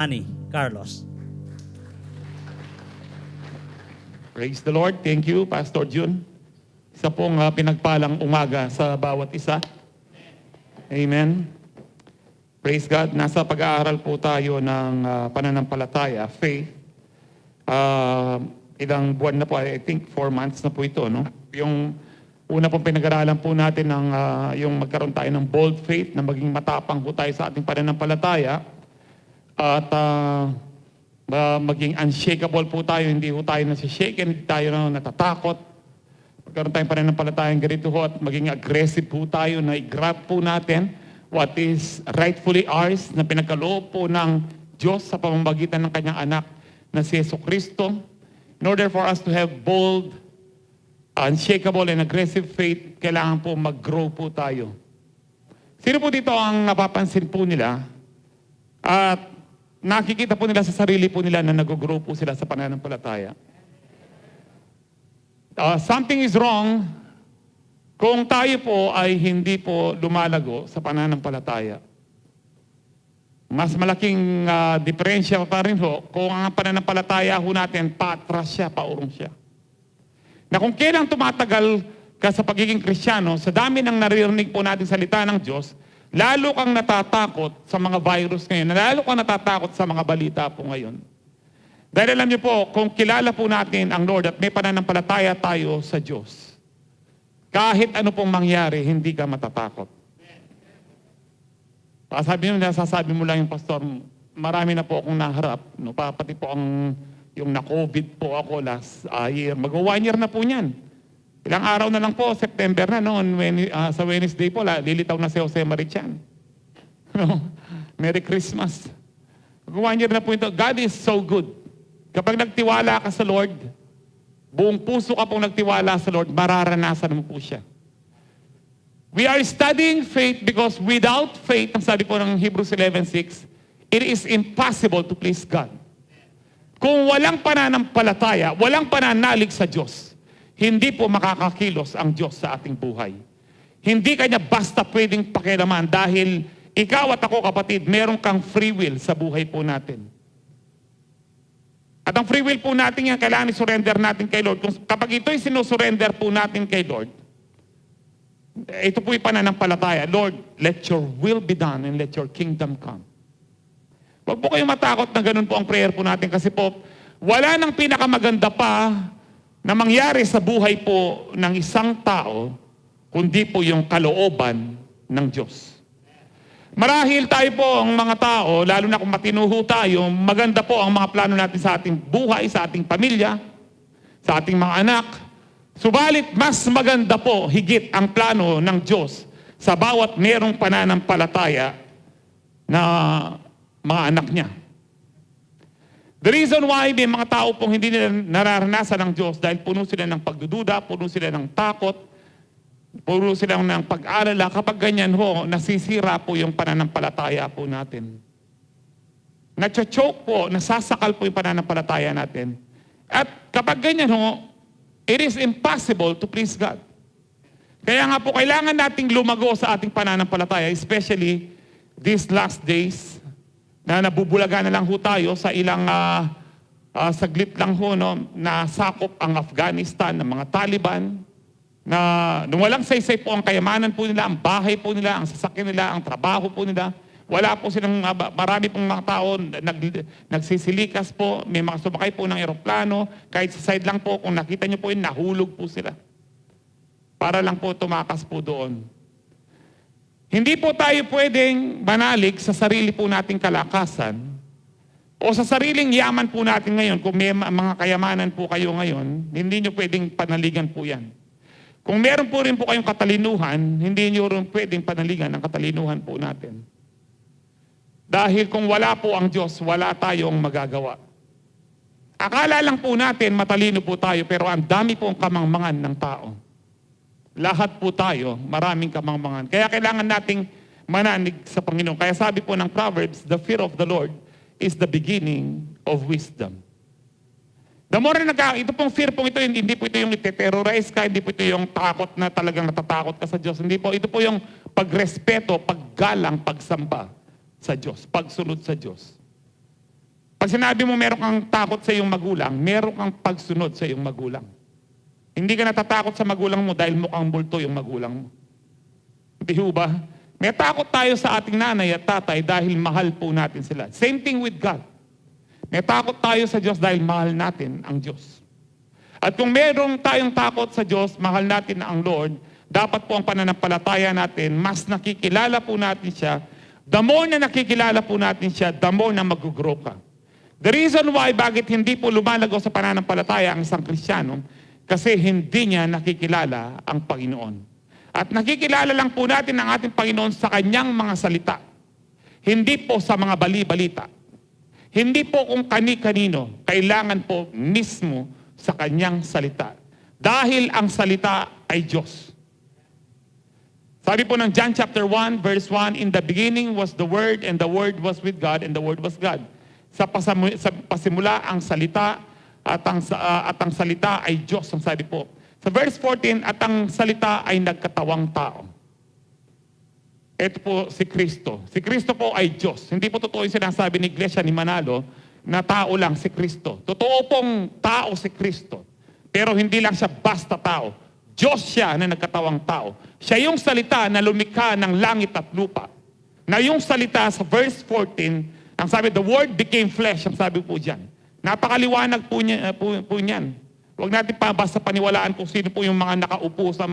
Ani Carlos. Praise the Lord. Thank you, Pastor Jun. Isa pong pinagpalang umaga sa bawat isa. Amen. Praise God. Nasa pag-aaral po tayo ng pananampalataya, faith. Ilang buwan na po, I think 4 months na po ito, no? Yung una pong pinag-aralan po natin ng yung magkaroon tayo ng bold faith, na maging matapang po tayo sa ating pananampalataya. At maging unshakable po tayo, hindi po tayo nasishaken, hindi tayo natatakot. Magkaroon tayong pananampalatayang ganito ho, at maging aggressive po tayo na i-grab po natin what is rightfully ours, na pinagkaloob po ng Diyos sa pamamagitan ng kanyang anak na si Jesucristo. In order for us to have bold, unshakable, and aggressive faith, kailangan po mag-grow po tayo. Sino po dito ang napapansin po nila at nakikita po nila sa sarili po nila na nag-grow po sila sa pananampalataya? Something is wrong kung tayo po ay hindi po lumalago sa pananampalataya. Mas malaking diferensya pa rin ho kung ang pananampalataya ho natin patras siya, paurong siya. Na kung kailang tumatagal ka sa pagiging Kristiyano, sa dami ng naririnig po natin salita ng Diyos, lalo kang natatakot sa mga virus ngayon, lalo kang natatakot sa mga balita po ngayon. Dahil alam niyo po, kung kilala po natin ang Lord at may pananampalataya tayo sa Diyos, kahit ano pong mangyari, hindi ka matatakot. Nasasabi mo lang yung pastor, marami na po akong naharap. No? Pati po yung na-COVID po ako last year. Mag-1 year na po niyan. Ilang araw na lang po, September na noon, sa Wednesday po, lilitaw na si Jose Marichan. No? Merry Christmas. Mag-1 year na po ito. God is so good. Kapag nagtiwala ka sa Lord, buong puso ka pong nagtiwala sa Lord, mararanasan mo po siya. We are studying faith because without faith, ang sabi po ng Hebrews 11:6, it is impossible to please God. Kung walang pananampalataya, walang pananalig sa Diyos, hindi po makakakilos ang Diyos sa ating buhay. Hindi kanya basta pwedeng pakialaman dahil ikaw at ako, kapatid, meron kang free will sa buhay po natin. At ang free will po natin yan, kailangan i-surrender natin kay Lord. Kapag ito'y sinusurrender po natin kay Lord, ito po'y pananampalataya. Lord, let your will be done and let your kingdom come. Huwag po kayong matakot na ganun po ang prayer po natin kasi po, wala nang pinakamaganda pa na mangyari sa buhay po ng isang tao kundi po yung kalooban ng Diyos. Marahil tayo po ang mga tao, lalo na kung matinuho tayo, maganda po ang mga plano natin sa ating buhay, sa ating pamilya, sa ating mga anak. Subalit, mas maganda po, higit ang plano ng Diyos sa bawat merong pananampalataya na mga anak niya. The reason why may mga tao pong hindi nila nararanasan ng Diyos dahil puno sila ng pagdududa, puno sila ng takot, puno sila ng pag-alala. Kapag ganyan ho, nasisira po yung pananampalataya po natin. Nacho-choke po, nasasakal po yung pananampalataya natin. At kapag ganyan ho, it is impossible to please God. Kaya nga po, kailangan nating lumago sa ating pananampalataya, especially these last days, na nabubulaga na lang ho tayo sa ilang saglit lang ho, no, na sakop ang Afghanistan ng mga Taliban, na nung walang saysay po ang kayamanan po nila, ang bahay po nila, ang sasakyan nila, ang trabaho po nila, wala po silang, marami pong mga tao nagsisilikas po, may mga sumakay po ng eroplano, kahit sa side lang po, kung nakita nyo po yun, nahulog po sila. Para lang po tumakas po doon. Hindi po tayo pwedeng manalig sa sarili po nating kalakasan o sa sariling yaman po natin ngayon. Kung may mga kayamanan po kayo ngayon, hindi nyo pwedeng panaligan po yan. Kung meron po rin po kayong katalinuhan, hindi nyo rin pwedeng panaligan ang katalinuhan po natin. Dahil kung wala po ang Diyos, wala tayong magagawa. Akala lang po natin, matalino po tayo, pero ang dami pong kamangmangan ng tao. Lahat po tayo, maraming kamangmangan. Kaya kailangan nating mananig sa Panginoon. Kaya sabi po ng Proverbs, the fear of the Lord is the beginning of wisdom. The more na ito pong fear pong ito, hindi po ito yung ite-terrorize ka, hindi po ito yung takot na talagang natatakot ka sa Diyos. Hindi po, ito po yung pagrespeto, paggalang, pagsamba sa Diyos, pagsunod sa Diyos. Pag sinabi mo meron kang takot sa iyong magulang, meron kang pagsunod sa iyong magulang. Hindi ka natatakot sa magulang mo dahil mukhang multo yung magulang mo. Hindi ho ba? May takot tayo sa ating nanay at tatay dahil mahal po natin sila. Same thing with God. May takot tayo sa Diyos dahil mahal natin ang Diyos. At kung meron tayong takot sa Diyos, mahal natin ang Lord, dapat po ang pananampalataya natin, mas nakikilala po natin siya. The more na nakikilala po natin siya, the more na mag-grow ka. The reason why, bakit hindi po lumalago sa pananampalataya ang isang Kristiyano, kasi hindi niya nakikilala ang Panginoon. At nakikilala lang po natin ang ating Panginoon sa kanyang mga salita. Hindi po sa mga bali-balita. Hindi po kung kani-kanino. Kailangan po mismo sa kanyang salita. Dahil ang salita ay Diyos. Sabi po ng John chapter 1, verse 1, in the beginning was the Word, and the Word was with God, and the Word was God. Sa pasimula ang salita, at ang salita ay Diyos, ang sabi po. Sa verse 14, at ang salita ay nagkatawang tao. Ito po si Kristo. Si Kristo po ay Diyos. Hindi po totoo yung sinasabi ni Iglesia ni Manalo na tao lang si Kristo. Totoo pong tao si Kristo. Pero hindi lang siya basta tao. Diyos siya na nagkatawang tao. Siya yung salita na lumikha ng langit at lupa. Na yung salita sa verse 14, ang sabi, the Word became flesh, ang sabi po dyan. Napakaliwanag po niyan. Huwag natin pa basta paniwalaan kung sino po yung mga nakaupo sa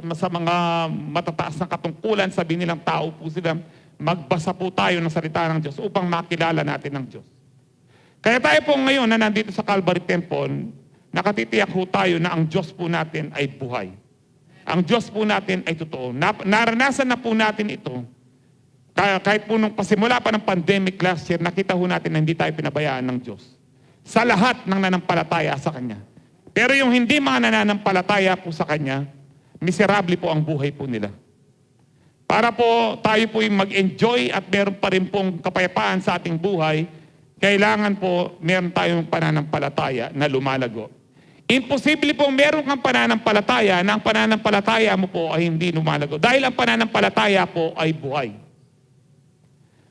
mga matataas na katungkulan, sabi nilang tao po sila. Magbasa po tayo ng salita ng Diyos upang makilala natin ang Diyos. Kaya tayo po ngayon na nandito sa Calvary Temple, nakatitiyak po tayo na ang Diyos po natin ay buhay. Ang Diyos po natin ay totoo. Naranasan na po natin ito. Kahit po nung pasimula pa ng pandemic last year, nakita po natin na hindi tayo pinabayaan ng Diyos. Sa lahat ng nanampalataya sa Kanya. Pero yung hindi mga nananampalataya po sa Kanya, miserable po ang buhay po nila. Para po tayo po yung mag-enjoy at meron pa rin pong kapayapaan sa ating buhay, kailangan po meron tayong pananampalataya na lumalago. Imposible po meron kang pananampalataya na ang pananampalataya mo po ay hindi lumalago. Dahil ang pananampalataya po ay buhay.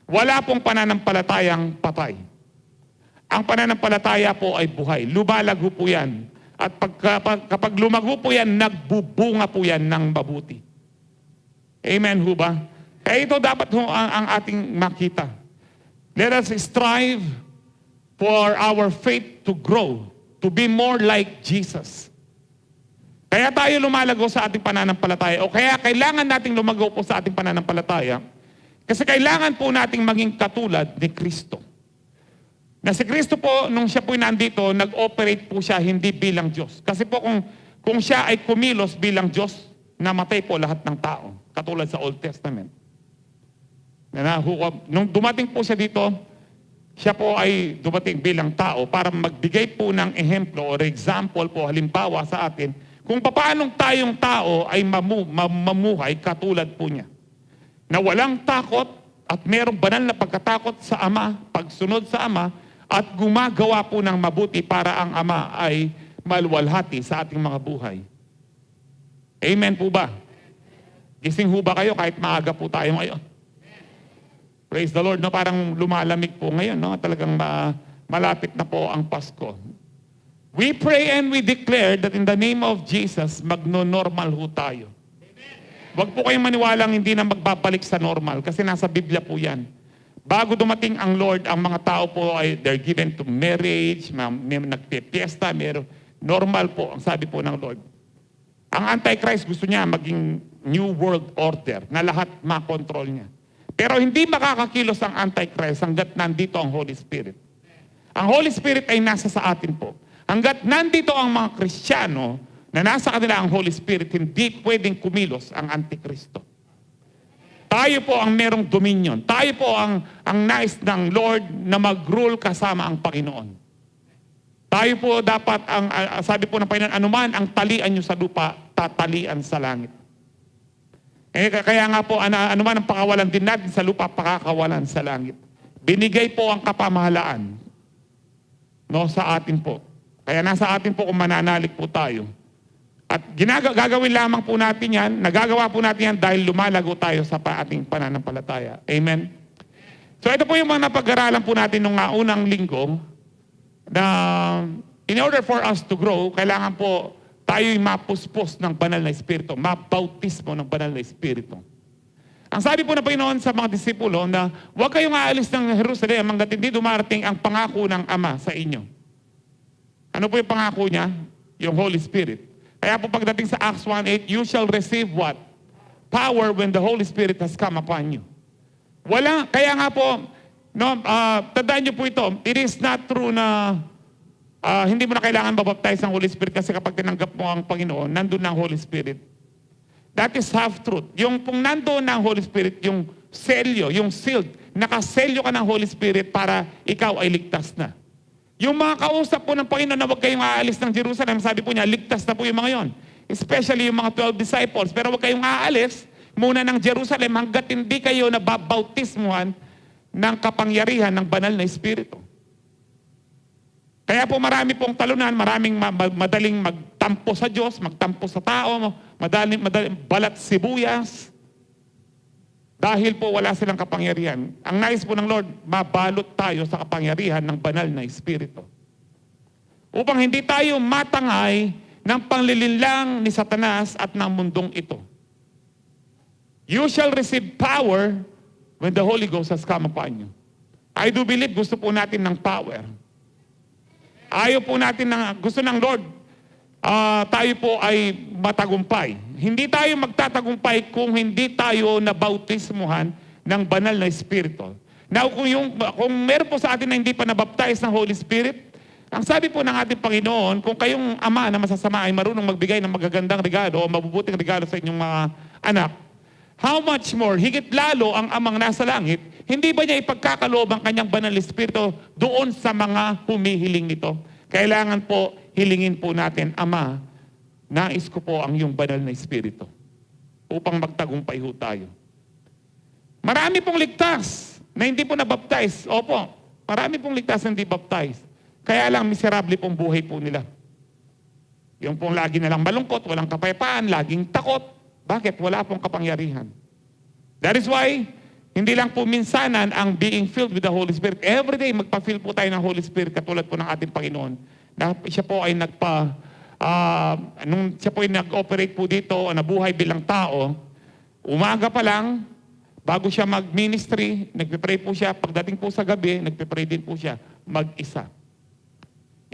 Wala pong pananampalatayang patay. Ang pananampalataya po ay buhay. Lumalago po yan. At kapag lumago po yan, nagbubunga po yan ng mabuti. Amen ho ba? Kaya ito dapat ho ang ating makita. Let us strive for our faith to grow, to be more like Jesus. Kaya tayo lumalago sa ating pananampalataya, o kaya kailangan nating lumago po sa ating pananampalataya, kasi kailangan po nating maging katulad ni Kristo. Na si Kristo po, nung siya po nandito, nag-operate po siya hindi bilang Diyos. Kasi po kung siya ay kumilos bilang Diyos, namatay po lahat ng tao. Katulad sa Old Testament. Nung dumating po siya dito, siya po ay dumating bilang tao para magbigay po ng ehemplo or example po, halimbawa sa atin, kung paanong tayong tao ay mamuhay katulad po niya. Na walang takot at merong banal na pagkatakot sa Ama, pagsunod sa Ama, at gumagawa po ng mabuti para ang Ama ay maluwalhati sa ating mga buhay. Amen po ba? Gising ho ba kayo kahit maaga po tayo ngayon? Praise the Lord, no? Parang lumalamig po ngayon, no? Talagang malapit na po ang Pasko. We pray and we declare that in the name of Jesus, magno-normal ho tayo. Huwag po kayong maniwalang hindi na magbabalik sa normal kasi nasa Biblia po yan. Bago dumating ang Lord, ang mga tao po ay they're given to marriage, may nagpipiesta, normal po ang sabi po ng Lord. Ang Antichrist gusto niya maging new world order na lahat makontrol niya. Pero hindi makakakilos ang Antichrist hanggat nandito ang Holy Spirit. Ang Holy Spirit ay nasa sa atin po. Hanggat nandito ang mga Kristiyano na nasa kanila ang Holy Spirit, hindi pwedeng kumilos ang Antikristo. Tayo po ang merong dominion. Tayo po ang nais ng Lord na mag-rule kasama ang Panginoon. Tayo po dapat, sabi po ng Panginoon, anuman ang talian nyo sa lupa, tatalian sa langit. Kaya nga po, anuman ang pakawalan din natin sa lupa, pakakawalan sa langit. Binigay po ang kapamahalaan sa atin po. Kaya nasa atin po kung mananalig po tayo. At gagawin lamang po natin yan, nagagawa po natin yan dahil lumalago tayo sa ating pananampalataya. Amen? So ito po yung mga napag-aralan po natin nung unang linggo na in order for us to grow, kailangan po tayo'y mapuspos ng banal na Espiritu, mabautismo ng banal na Espiritu. Ang sabi po ng Panginoon sa mga disipulo na huwag kayong aalis ng Jerusalem hanggat hindi dumarating ang pangako ng Ama sa inyo. Ano po yung pangako niya? Yung Holy Spirit. Kaya po pagdating sa Acts 1:8, you shall receive what? Power when the Holy Spirit has come upon you. Kaya nga po, tandaan niyo po ito, it is not true na hindi mo na kailangan mabaptize ng Holy Spirit kasi kapag tinanggap mo ang Panginoon, nandun na ang Holy Spirit. That is half-truth. Yung kung nandoon ng Holy Spirit, yung selyo, yung sealed, nakaselyo ka ng Holy Spirit para ikaw ay ligtas na. Yung mga kausap po ng Panginoon na huwag kayong aalis ng Jerusalem, sabi po niya, ligtas na po yung mga yon. Especially yung mga 12 disciples. Pero huwag kayong aalis muna ng Jerusalem hanggat hindi kayo nababautismuhan ng kapangyarihan ng banal na Espiritu. Kaya po marami pong talunan, maraming madaling magtampo sa Diyos, magtampo sa tao, madaling balat sibuyas. Dahil po wala silang kapangyarihan. Ang nais po ng Lord, mabalot tayo sa kapangyarihan ng banal na Espiritu. Upang hindi tayo matangay ng panlilinlang ni Satanas at ng mundong ito. You shall receive power when the Holy Ghost has come upon you. I do believe gusto po natin ng power. Ayaw po natin gusto ng Lord, tayo po ay matagumpay. Hindi tayo magtatagumpay kung hindi tayo nabautismuhan ng banal na Espiritu. Now, kung meron po sa atin na hindi pa nabaptize ng Holy Spirit, ang sabi po ng ating Panginoon, kung kayong ama na masasama ay marunong magbigay ng magagandang regalo o mabubuting regalo sa inyong mga anak, how much more, higit lalo ang amang nasa langit, hindi ba niya ipagkakaloob ang kanyang banal na Espiritu doon sa mga humihiling nito? Kailangan po, hilingin po natin, Ama, nais ko po ang iyong banal na Espiritu upang magtagumpay ho tayo. Marami pong ligtas na hindi po nabaptize. Opo, marami pong ligtas na hindi baptize. Kaya lang, miserable pong buhay po nila. Yung pong lagi na lang malungkot, walang kapayapaan, laging takot. Bakit? Wala pong kapangyarihan. That is why, hindi lang po minsanan ang being filled with the Holy Spirit. Every day, magpa-fill po tayo ng Holy Spirit katulad po ng ating Panginoon. Na siya po ay nung siya po ay nag-operate po dito, nabuhay bilang tao, umaga pa lang, bago siya mag-ministry, nagpipray po siya. Pagdating po sa gabi, nagpipray din po siya mag-isa.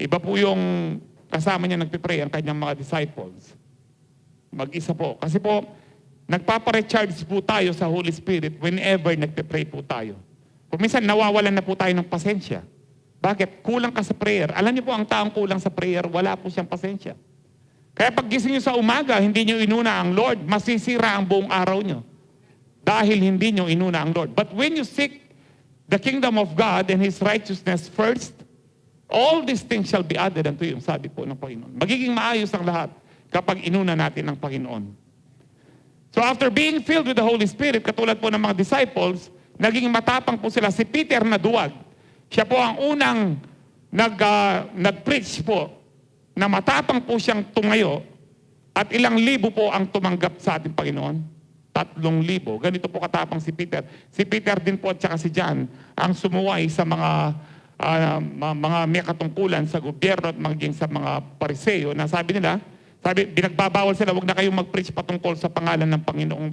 Iba po yung kasama niya nagpipray, ang kanyang mga disciples. Mag-isa po. Kasi po, nagpaparecharge po tayo sa Holy Spirit whenever nagpe-pray po tayo. Kung minsan nawawalan na po tayo ng pasensya. Bakit? Kulang ka sa prayer. Alam niyo po, ang taong kulang sa prayer, wala po siyang pasensya. Kaya pag gising niyo sa umaga, hindi niyo inuna ang Lord, masisira ang buong araw niyo. Dahil hindi niyo inuna ang Lord. But when you seek the kingdom of God and His righteousness first, all these things shall be added unto you, sabi po ng Panginoon. Magiging maayos ang lahat kapag inuna natin ang Panginoon. So after being filled with the Holy Spirit, katulad po ng mga disciples, naging matapang po sila. Si Peter na duwag. Siya po ang unang nag-preach po na matapang po siyang tumayo at ilang libo po ang tumanggap sa ating Panginoon. 3,000. Ganito po katapang si Peter. Si Peter din po at saka si John ang sumuway sa mga may katungkulan sa gobyerno at maging sa mga pariseo na sabi nila, binagbabawal sila, huwag na kayong mag-preach patungkol sa pangalan ng Panginoong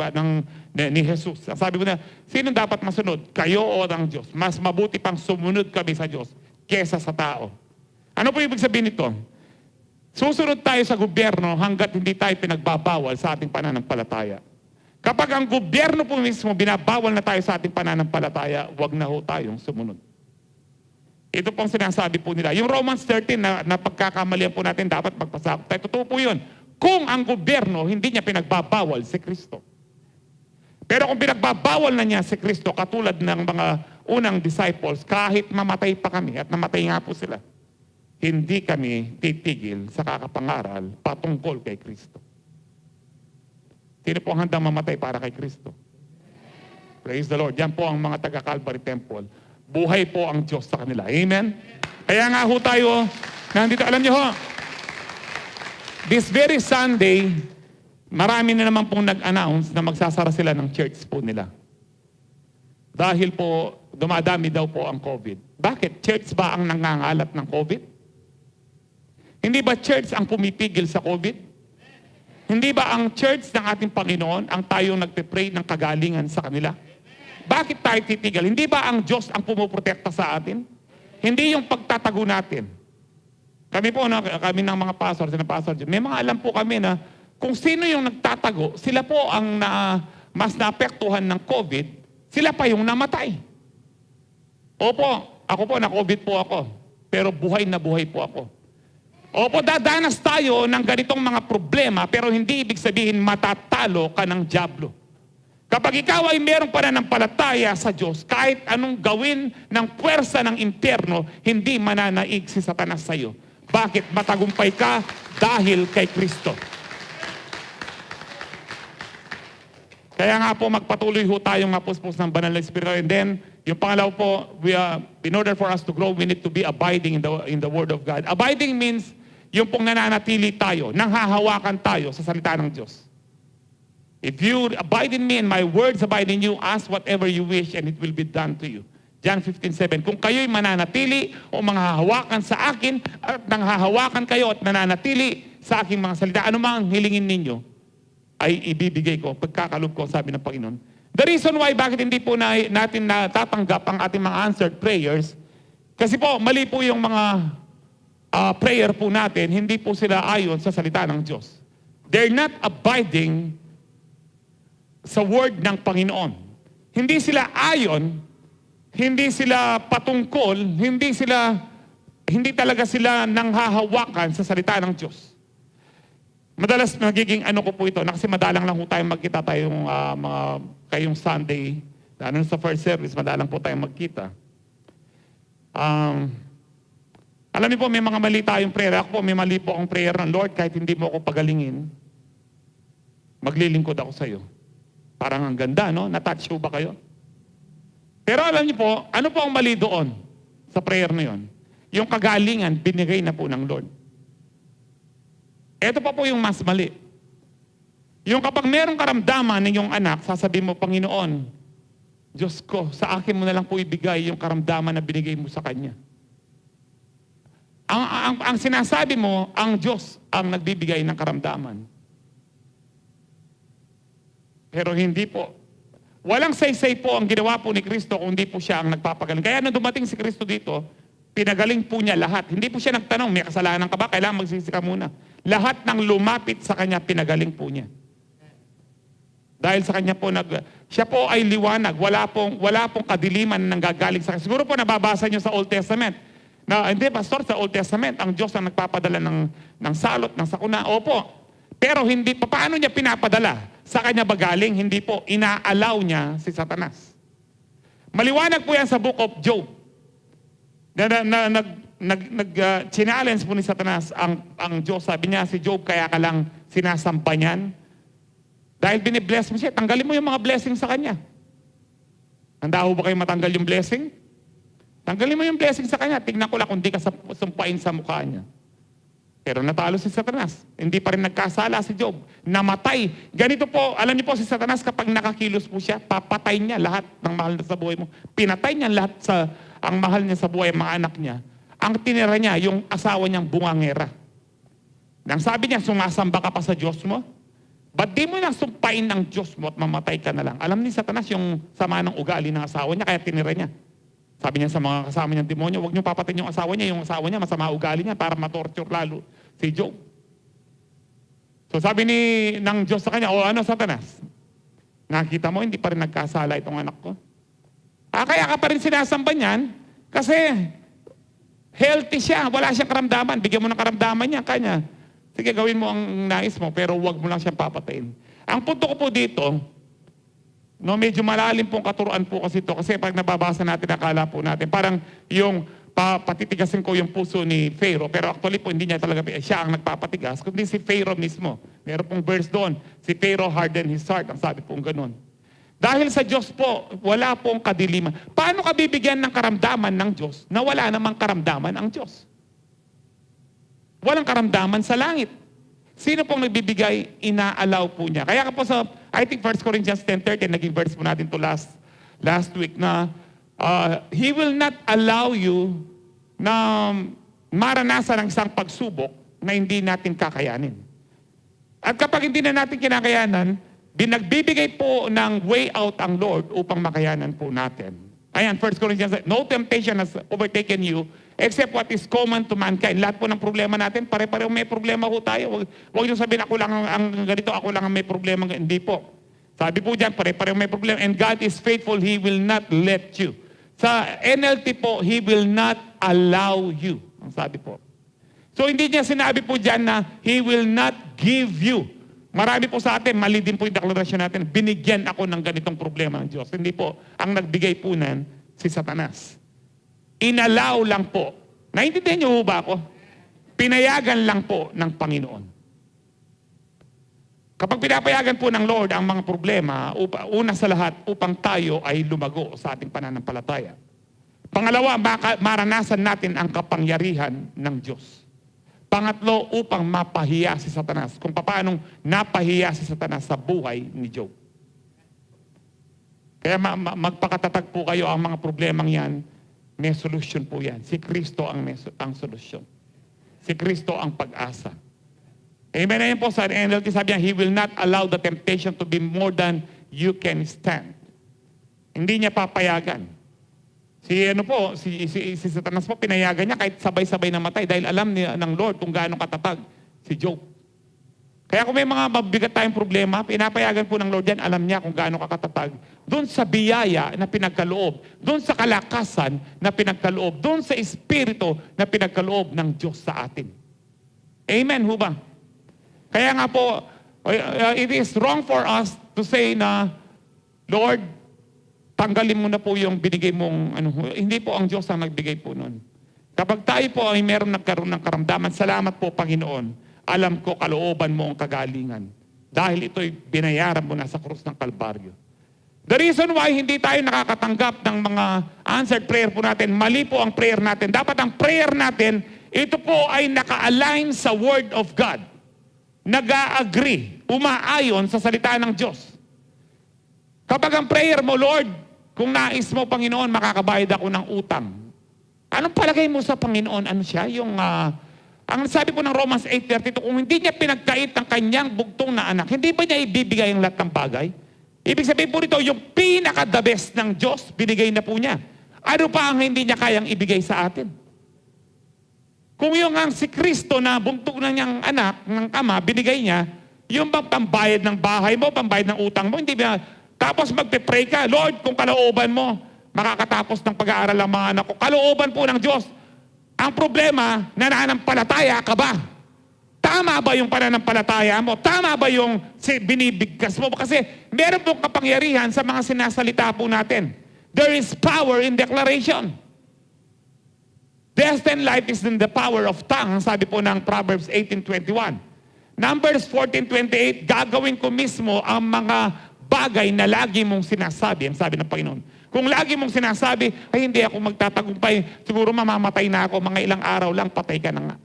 ni Jesus. Sabi ko na, sino dapat masunod? Kayo o ang Diyos? Mas mabuti pang sumunod kami sa Diyos kesa sa tao. Ano po ibig sabihin nito? Susunod tayo sa gobyerno hanggat hindi tayo pinagbabawal sa ating pananampalataya. Kapag ang gobyerno po mismo binabawal na tayo sa ating pananampalataya, huwag na ho tayong sumunod. Ito pong sinasabi po nila. Yung Romans 13 na pagkakamalian po natin, dapat magpasakop tayo. Totoo po yun. Kung ang gobyerno, hindi niya pinagbabawal si Kristo. Pero kung pinagbabawal na niya si Kristo, katulad ng mga unang disciples, kahit mamatay pa kami, at namatay nga po sila, hindi kami titigil sa kakapangaral patungkol kay Kristo. Sino po ang handang mamatay para kay Kristo? Praise the Lord. Yan po ang mga taga-Calvary Temple. Buhay po ang Diyos sa kanila. Amen? Kaya nga ho tayo, nandito, alam niyo ho, this very Sunday, marami na naman pong nag-announce na magsasara sila ng church po nila. Dahil po, dumadami daw po ang COVID. Bakit? Church ba ang nangangalat ng COVID? Hindi ba church ang pumipigil sa COVID? Hindi ba ang church ng ating Panginoon ang tayong nagpe-pray ng kagalingan sa kanila? Bakit tayo titigil? Hindi ba ang Diyos ang pumuprotekta sa atin? Hindi yung pagtatago natin. Kami po, kami ng mga pastor, may mga alam po kami na kung sino yung nagtatago, sila po ang mas naapektuhan ng COVID, sila pa yung namatay. Opo, ako po, na-COVID po ako. Pero buhay na buhay po ako. Opo, dadanas tayo ng ganitong mga problema, pero hindi ibig sabihin matatalo ka ng dyablo. Kapag ikaw ay merong pananampalataya sa Diyos, kahit anong gawin ng puwersa ng impyerno, hindi mananaig si Satanas sa iyo. Bakit? Matagumpay ka dahil kay Kristo. Kaya nga po magpatuloy ho tayong mapuspos ng banal na Espiritu. And then, yung pangalaw po, in order for us to grow, we need to be abiding in the Word of God. Abiding means yung pong nananatili tayo, nanghahawakan tayo sa salita ng Diyos. If you abide in me and my words abide in you, ask whatever you wish and it will be done to you. John 15:7. Kung kayo'y mananatili o manghahawakan sa akin at nanghahawakan kayo at nananatili sa aking mga salita, ano mang hilingin ninyo, ay ibibigay ko, pagkakalob ko, sabi ng Panginoon. The reason why, bakit hindi po natin natatanggap ang ating mga answered prayers, kasi po, mali po yung mga prayer po natin, hindi po sila ayon sa salita ng Diyos. They're not abiding sa word ng Panginoon. Hindi sila ayon, hindi sila patungkol, hindi talaga sila nanghahawakan sa salita ng Diyos. Madalas nagiging ano ko po ito, na kasi madalang lang po tayong magkita tayong kayong Sunday, lalo sa first service, madalang po tayong magkita. Alam niyo po, may mga mali tayong prayer. Ako po, may mali po akong prayer ng Lord, kahit hindi mo ako pagalingin, maglilingkod ako sa iyo. Parang ang ganda, no? Na-touch ba kayo? Pero alam niyo po, ano po ang mali doon sa prayer na yun? Yung kagalingan, binigay na po ng Lord. Ito pa po yung mas mali. Yung kapag merong karamdaman ng iyong anak, sasabihin mo, Panginoon, Diyos ko, sa akin mo na lang po ibigay yung karamdaman na binigay mo sa Kanya. Ang sinasabi mo, ang Diyos ang nagbibigay ng karamdaman. Pero hindi po. Walang saysay po ang ginawa po ni Kristo kung hindi po siya ang nagpapagaling. Kaya nung dumating si Kristo dito, pinagaling po niya lahat. Hindi po siya nagtanong, may kasalanan ka ba? Kailangan magsisi ka muna. Lahat ng lumapit sa Kanya, pinagaling po niya. Dahil sa Kanya po, siya po ay liwanag. Wala pong kadiliman nang gagaling sa Kanya. Siguro po nababasa niyo sa Old Testament. Hindi, Pastor, sa Old Testament, ang Diyos ang nagpapadala ng salot, ng sakuna. Opo. Pero hindi, paano niya pinapadala? Sa Kanya ba galing? Hindi po. Inaalaw niya si Satanas. Maliwanag po yan sa Book of Job. Challenge po ni Satanas ang Diyos. Sabi niya, si Job, kaya ka lang sinasamba niyan. Dahil binibless mo siya, tanggalin mo yung mga blessing sa kanya. Handa ho ba kayo matanggal yung blessing? Tanggalin mo yung blessing sa kanya. Tignan ko lang kung di ka sumpain sa mukha niya. Pero natalo si Satanas. Hindi pa rin nagkasala si Job. Namatay. Ganito po, alam niyo po si Satanas kapag nakakilos po siya, papatay niya lahat ng mahal na sa buhay mo. Pinatay niya lahat ang mahal niya sa buhay, mga anak niya. Ang tinira niya, yung asawa niyang bungangera. Nang sabi niya, sumasamba ka pa sa Diyos mo? Ba't di mo lang sumpain ng Diyos mo at mamatay ka na lang? Alam ni Satanas yung sama ng ugali ng asawa niya, kaya tinira niya. Sabi niya sa mga kasama niyang demonyo, huwag niyo papatayin yung asawa niya masama ugali niya para matorture lalo si Job. So sabi ng Diyos sa kanya, Satanas? Nakita mo, hindi pa rin nagkasala itong anak ko. Kaya ka pa rin sinasamba niyan kasi healthy siya, wala siyang karamdaman. Bigyan mo ng karamdaman niya, kanya. Sige, gawin mo ang nais mo, pero huwag mo lang siyang papatayin. Ang punto ko po dito, medyo malalim pong katuruan po kasi ito. Kasi pag nababasa natin, akala po natin, parang yung patitigasin ko yung puso ni Pharaoh. Pero actually po, hindi niya talaga siya ang nagpapatigas, kundi si Pharaoh mismo. Meron pong verse doon, si Pharaoh hardened his heart. Ang sabi pong ganun. Dahil sa Diyos po, wala pong kadiliman. Paano ka bibigyan ng karamdaman ng Diyos na wala namang karamdaman ang Diyos? Walang karamdaman sa langit. Sino pong nagbibigay? Inaalaw po niya. Kaya po sa, I think 1 Corinthians 10:13, naging verse po natin to last week na He will not allow you na maranasan ang isang pagsubok na hindi natin kakayanin. At kapag hindi na natin kinakayanan, binagbibigay po ng way out ang Lord upang makayanan po natin. Ayan, 1 Corinthians, no temptation has overtaken you except what is common to mankind. Lahat po ng problema natin, pare-pareho may problema po tayo. Huwag niyo sabihin, ako lang ang ganito, ako lang ang may problema. Hindi po. Sabi po dyan, pare-pareho may problema. And God is faithful, He will not let you. Sa NLT po, He will not allow you. Ang sabi po. So hindi niya sinabi po dyan na He will not give you. Marami po sa atin, mali din po yung deklarasyon natin, binigyan ako ng ganitong problema ng Diyos. Hindi po, ang nagbigay po nan, si Satanas. Inalaw lang po. Naintindihan niyo ba ako? Pinayagan lang po ng Panginoon. Kapag pinapayagan po ng Lord ang mga problema, una sa lahat, upang tayo ay lumago sa ating pananampalataya. Pangalawa, maranasan natin ang kapangyarihan ng Diyos. Pangatlo, upang mapahiya si Satanas. Kung paano napahiya si Satanas sa buhay ni Job. Kaya magpakatatag po kayo ang mga problemang yan. May solusyon po yan. Si Kristo ang solusyon. Si Kristo ang pag-asa. Amen na yun po sa NLT. Sabi niya, He will not allow the temptation to be more than you can stand. Hindi niya papayagan. Si Satanas po, pinayagan niya kahit sabay-sabay namatay dahil alam niya ng Lord kung gaano katatag si Job. Kaya kung may mga mabigat tayong problema, pinapayagan po ng Lord yan, alam niya kung gaano katatag. Doon sa biyaya na pinagkaloob, doon sa kalakasan na pinagkaloob, doon sa espiritu na pinagkaloob ng Diyos sa atin. Amen, ho ba? Kaya nga po, it is wrong for us to say na, Lord, tanggalin mo na po yung binigay mong, hindi po ang Diyos ang nagbigay po nun. Kapag tayo po ay meron nagkaroon ng karamdaman, salamat po Panginoon, alam ko kalooban mo ang kagalingan. Dahil ito'y binayaran mo na sa krus ng Kalbaryo. The reason why hindi tayo nakakatanggap ng mga answered prayer po natin, mali po ang prayer natin. Dapat ang prayer natin, ito po ay naka-align sa Word of God. Nag-a-agree, umaayon sa salita ng Diyos. Kapag ang prayer mo, Lord, kung nais mo, Panginoon, makakabayad ako ng utang. Anong palagay mo sa Panginoon? Ano siya? Ang sabi po ng Romans 8:32, kung hindi niya pinagkait ang kanyang bugtong na anak, hindi ba niya ibibigay ang lahat ng bagay? Ibig sabihin po nito, yung pinaka-the best ng Diyos, binigay na po niya. Ano pa ang hindi niya kayang ibigay sa atin? Kung yung ang si Kristo na bugtong na niyang anak, ng ama, binigay niya, yung bang pambayad ng bahay mo, pambayad ng utang mo, hindi ba? Tapos magpe-pray ka, Lord, kung kalooban mo, makakatapos ng pag-aaral ang mga anak ko. Kalooban po ng Diyos. Ang problema, nananampalataya ka ba? Tama ba yung pananampalataya mo? Tama ba yung binibigkas mo? Kasi meron pong kapangyarihan sa mga sinasalita po natin. There is power in declaration. Death and life is in the power of tongue. Sabi po ng Proverbs 18:21. Numbers 14:28, gagawin ko mismo ang mga bagay na lagi mong sinasabi, ang sabi ng Panginoon. Kung lagi mong sinasabi, ay hindi ako magtatagumpay, siguro mamamatay na ako, mga ilang araw lang, patay ka na nga.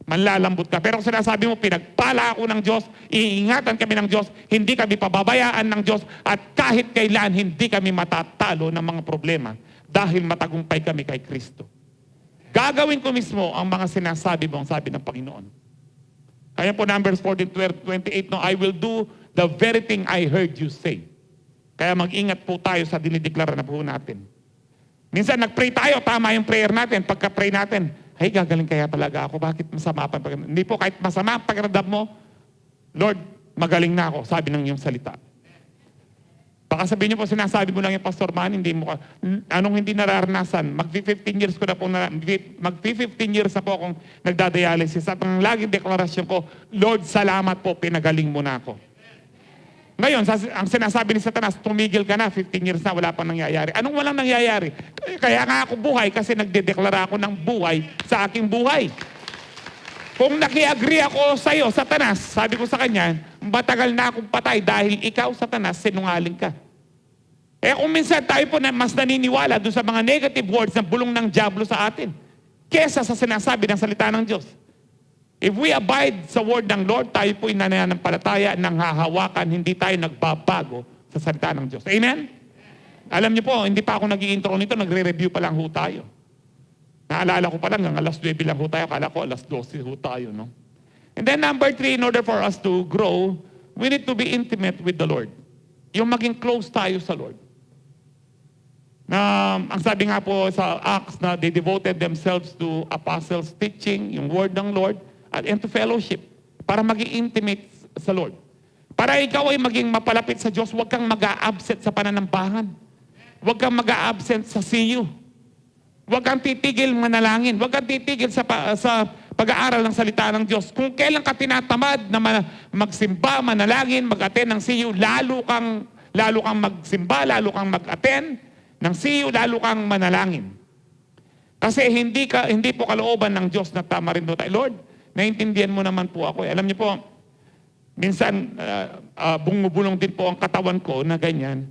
Manlalambot ka. Pero kung sinasabi mo, pinagpala ako ng Diyos, iingatan kami ng Diyos, hindi kami pababayaan ng Diyos, at kahit kailan, hindi kami matatalo ng mga problema dahil matagumpay kami kay Kristo. Gagawin ko mismo ang mga sinasabi mo, ang sabi ng Panginoon. Kaya po Numbers 14:28, no, I will do the very thing I heard you say. Kaya mag-ingat po tayo sa dinideklara na po natin. Minsan nag-pray tayo, tama yung prayer natin. Pagka-pray natin, ay gagaling kaya talaga ako. Bakit masama pa? Hindi po, kahit masama ang pakiramdam mo, Lord, magaling na ako, sabi ng iyong salita. Baka sabihin niyo po, sinasabi mo lang yung Pastor Man, hindi mo anong hindi nararanasan? Mag-15 years ko na po, mag-15 years na po akong nagdadialysis. At ang laging deklarasyon ko, Lord, salamat po, pinagaling mo na ako. Ngayon, ang sinasabi ni Satanas, tumigil ka na, 15 years na, wala pang nangyayari. Anong walang nangyayari? Kaya nga ako buhay kasi nagdedeklara ako ng buhay sa aking buhay. Kung naki-agree ako sa iyo, Satanas, sabi ko sa kanya, matagal na akong patay dahil ikaw, Satanas, sinungaling ka. Kung minsan tayo po na mas naniniwala doon sa mga negative words na bulong ng diablo sa atin, kesa sa sinasabi ng salita ng Diyos. If we abide sa word ng Lord, tayo po'y nananampalataya ng hahawakan, hindi tayo nagbabago sa salita ng Diyos. Amen? Alam niyo po, hindi pa ako nag-i-intro nito, nagre-review pa lang ho tayo. Naalala ko pa lang, hanggang alas 9 lang ho tayo, akala ko alas 12 ho tayo, no? And then number 3, in order for us to grow, we need to be intimate with the Lord. Yung maging close tayo sa Lord. Na ang sabi nga po sa Acts na they devoted themselves to apostles' teaching, yung word ng Lord, and to fellowship, para maging intimate sa Lord. Para ikaw ay maging mapalapit sa Diyos, huwag kang mag-a-absent sa pananambahan. Huwag kang mag-a-absent sa CU. Huwag kang titigil manalangin. Huwag kang titigil sa pag-aaral ng salita ng Diyos. Kung kailan ka tinatamad na magsimba, manalangin, mag-attend ng CU, lalo kang magsimba, lalo kang mag-attend ng CU, lalo kang manalangin. Kasi hindi po kalooban ng Diyos na tama rin doon tayo. Lord, naintindihan mo naman po ako. Alam niyo po, minsan bumubulong din po ang katawan ko na ganyan.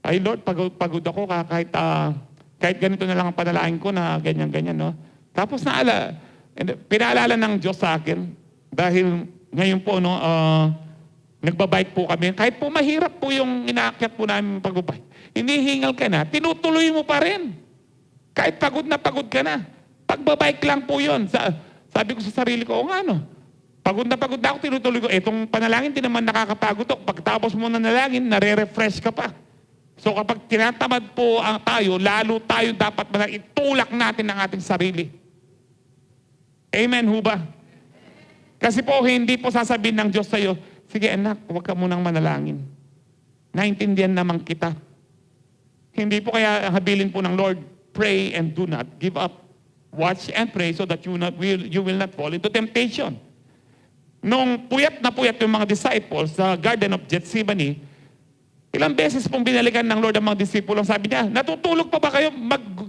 Ay Lord, pagod ako kahit ganito na lang ang panalangin ko na ganyan-ganyan, no? Tapos pinaalala ng Diyos sa akin, dahil ngayon po, no, nagbabike po kami. Kahit po mahirap po yung inaakyat po namin pagbabike. Hinihingal ka na, tinutuloy mo pa rin. Kahit pagod na pagbabike lang po yun. Sabi ko sa sarili ko, nga no, pagod na ako, tinutuloy ko. Itong panalangin, di naman nakakapagod to. Pagtapos mo na nalangin, nare-refresh ka pa. So kapag tinatamad po tayo, lalo tayo dapat itulak natin ang ating sarili. Amen ho ba? Kasi po, hindi po sasabihin ng Diyos sa'yo, sige anak, huwag ka munang manalangin. Naintindihan naman kita. Hindi po kaya habilin po ng Lord, pray and do not give up. Watch and pray so that you will not fall into temptation. Nung puyat na puyat yung mga disciples sa Garden of Gethsemane, ilang beses pong binalikan ng Lord ang mga disipulong, sabi niya, natutulog pa ba kayo?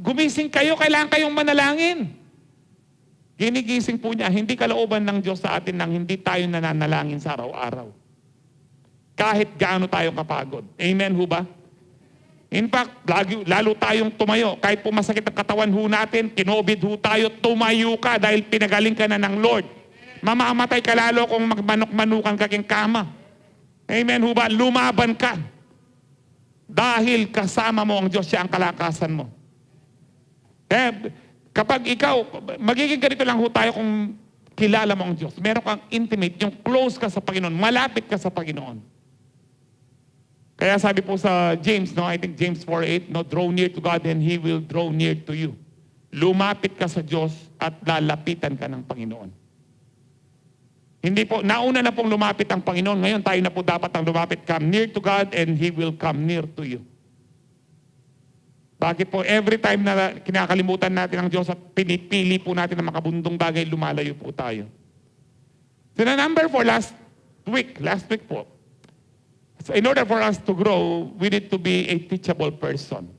Gumising kayo, kailangan kayong manalangin. Ginigising po niya, hindi kalooban ng Diyos sa atin nang hindi tayo nananalangin sa araw-araw. Kahit gaano tayo kapagod. Amen ho ba? In fact, lalo tayong tumayo. Kahit po masakit ang katawan ho natin, kinobid ho tayo, tumayo ka dahil pinagaling ka na ng Lord. Mamamatay ka lalo kung magmanok-manukan ka king kama. Amen ho ba? Lumaban ka. Dahil kasama mo ang Diyos, siya ang kalakasan mo. Kapag ikaw, magiging ganito lang ho tayo kung kilala mo ang Diyos. Meron kang intimate, yung close ka sa Panginoon, malapit ka sa Panginoon. Kaya sabi po sa James, no, I think James 4:8, no, draw near to God and He will draw near to you. Lumapit ka sa Diyos at lalapitan ka ng Panginoon. Hindi po, nauna na pong lumapit ang Panginoon. Ngayon tayo na po dapat ang lumapit. Come near to God and He will come near to you. Bakit po? Every time na kinakalimutan natin ang Diyos at pinipili po natin ang makabundong bagay, lumalayo po tayo. So na number 4, last week po. So in order for us to grow, we need to be a teachable person.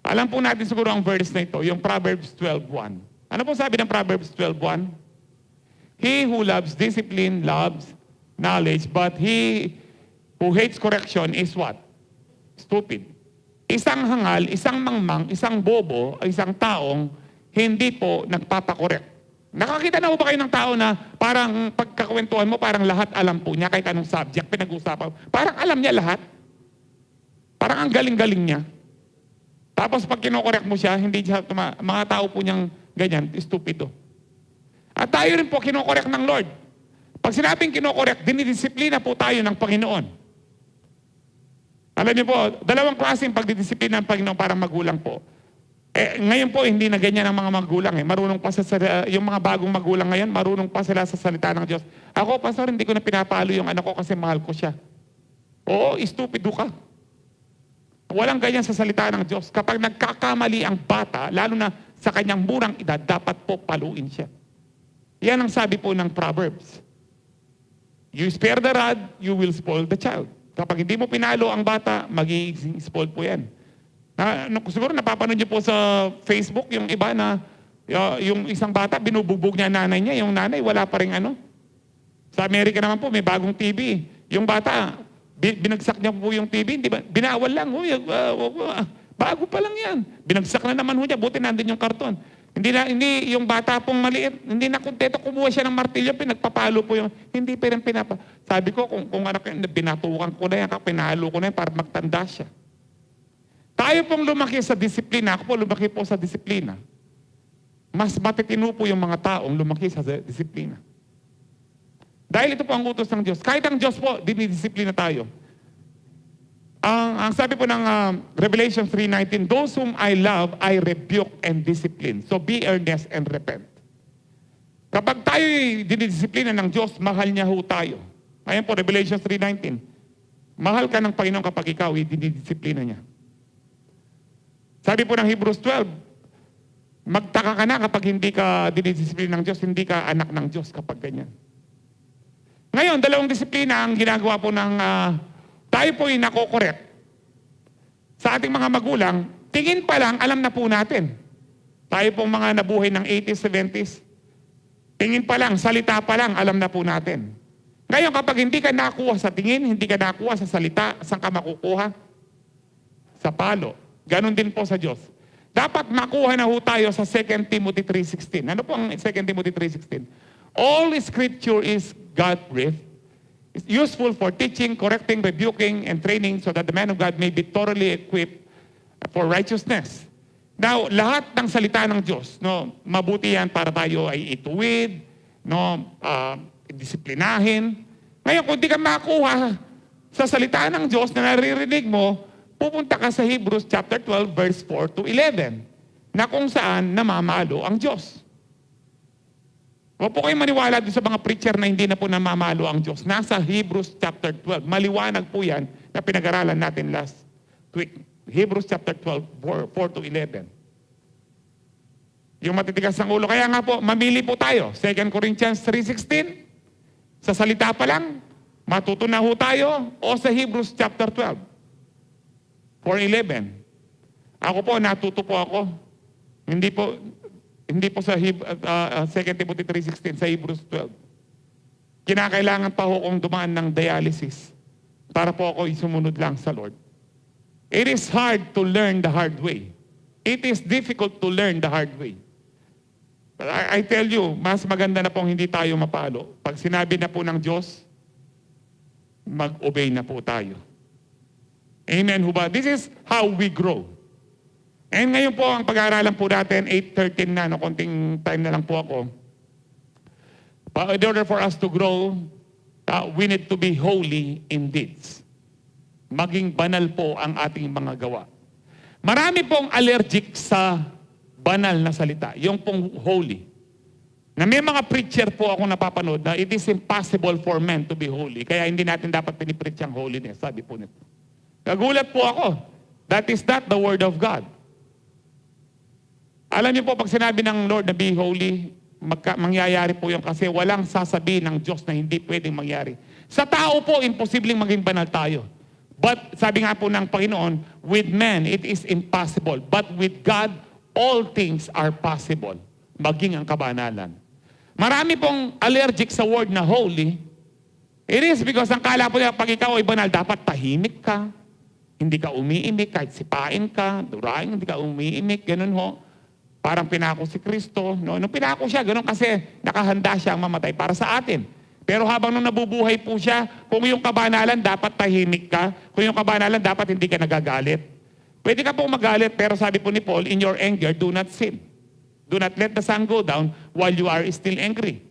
Alam po natin siguro ang verse na ito, yung Proverbs 12:1. Ano po sabi ng Proverbs 12:1? He who loves discipline loves knowledge, but he who hates correction is what? Stupid. Isang hangal, isang mangmang, isang bobo, isang taong hindi po nagpapakorek. Nakakita na po ba kayo ng tao na parang pagkakwentuhan mo, parang lahat alam po niya, kahit anong subject pinag-usapan. Parang alam niya lahat. Parang ang galing-galing niya. Tapos pag kinokorek mo siya, hindi siya, mga tao po niyang ganyan, stupido. At tayo rin po kinokorek ng Lord. Pag sinabing kinokorek, dinidisiplina po tayo ng Panginoon. Alam niyo po, dalawang klaseng pagdidisiplina ng Panginoon parang magulang po. Ngayon po, hindi na ganyan ang mga magulang. Marunong pa yung mga bagong magulang ngayon, marunong pa sila sa salita ng Diyos. Ako, pastor, hindi ko na pinapalo yung anak ko kasi mahal ko siya. Oo, stupido ka. Walang ganyan sa salita ng Diyos. Kapag nagkakamali ang bata, lalo na sa kanyang murang edad, dapat po paluin siya. Yan ang sabi po ng Proverbs. You spare the rod, you will spoil the child. Kapag hindi mo pinalo ang bata, magiging spoiled po yan. Siguro napapanood niyo po sa Facebook yung iba na yung isang bata, binubugbog niya nanay niya. Yung nanay, wala pa rin ano. Sa Amerika naman po, may bagong TV. Yung bata, binagsak niya po yung TV. Di ba? Binawal lang. Bago pa lang yan. Binagsak na naman ho niya. Buti nandun yung karton. Hindi yung bata pong maliit, hindi na kontento, kumuha siya ng martilyo, pinagpapalo po yung, hindi pa rin Sabi ko, kung anak, binatukan ko na yan, pinalo ko na yan para magtanda siya. tayo pong lumaki sa disiplina, ako po lumaki po sa disiplina. Mas matitino po yung mga taong lumaki sa disiplina. Dahil ito po ang utos ng Diyos. Kahit ang Diyos po, dinidisiplina tayo. Ang sabi po ng Revelation 3:19, those whom I love, I rebuke and discipline. So be earnest and repent. Kapag tayo dinidisiplina ng Diyos, mahal niya ho tayo. Ayan po, Revelation 3:19. Mahal ka ng Panginoon kapag ikaw dinidisiplina niya. Sabi po ng Hebrews 12, magtaka ka na kapag hindi ka dinidisiplina ng Diyos, hindi ka anak ng Diyos kapag ganyan. Ngayon, dalawang disiplina ang ginagawa po ng tayo po ay nakokorek. Sa ating mga magulang, tingin pa lang, alam na po natin. Tayo pong mga nabuhay ng 80s, 70s, tingin pa lang, salita pa lang, alam na po natin. Ngayon, kapag hindi ka nakuha sa tingin, hindi ka nakuha sa salita, saan ka makukuha? Sa palo. Ganon din po sa Diyos. Dapat makuha na ho tayo sa 2 Timothy 3:16. Ano po ang 2 Timothy 3:16? All Scripture is God-breathed. It's useful for teaching, correcting, rebuking, and training so that the man of God may be thoroughly equipped for righteousness. Now, lahat ng salita ng Diyos, no, mabuti yan para tayo ay ituwid, no, disiplinahin. Ngayon, kung di ka makuha sa salita ng Diyos na naririnig mo, pupunta ka sa Hebrews chapter 12, verse 4 to 11, na kung saan namamalo ang Diyos. Huwag po kayo maniwala doon sa mga preacher na hindi na po namamalo ang Diyos. Nasa Hebrews chapter 12. Maliwanag po yan na pinag-aralan natin last week. Hebrews chapter 12, 4 to 11. Yung matitigas ng ulo. Kaya nga po, mamili po tayo. 2 Corinthians 3:16. Sa salita pa lang, matutunan ho tayo. O sa Hebrews chapter 12, 4:11. Ako po, natuto po ako. Hindi po sa 2 Timothy 3:16, sa Hebrews 12. Kinakailangan pa ho kong dumaan ng dialysis para po ako sumunod lang sa Lord. It is hard to learn the hard way. It is difficult to learn the hard way. But I tell you, mas maganda na pong hindi tayo mapalo. Pag sinabi na po ng Diyos, mag-obey na po tayo. Amen, huba? This is how we grow. And ngayon po, ang pag-aaralan po natin, 8:13 na, no, konting time na lang po ako. In order for us to grow, we need to be holy in deeds. Maging banal po ang ating mga gawa. Marami pong allergic sa banal na salita, yung pong holy. Na may mga preacher po ako napapanood na it is impossible for men to be holy. Kaya hindi natin dapat pinipreach ang holiness, sabi po nito. Nagulat po ako. That is not the word of God. Alam niyo po, pag sinabi ng Lord na be holy, mangyayari po yun kasi walang sasabihin ng Diyos na hindi pwedeng mangyari. Sa tao po, imposibleng maging banal tayo. But sabi nga po ng Panginoon, with men, it is impossible. But with God, all things are possible. Maging ang kabanalan. Marami pong allergic sa word na holy. It is because ang kala po niya, pag ikaw ay banal, dapat tahimik ka. Hindi ka umiimik, kahit sipain ka, durain, hindi ka umiimik, ganun ho. Parang pinako si Kristo. No? Nung pinako siya, ganun kasi nakahanda siyang mamatay para sa atin. Pero habang nung nabubuhay po siya, kung yung kabanalan, dapat tahimik ka. Kung yung kabanalan, dapat hindi ka nagagalit. Pwede ka pong magalit, pero sabi po ni Paul, in your anger, do not sin. Do not let the sun go down while you are still angry.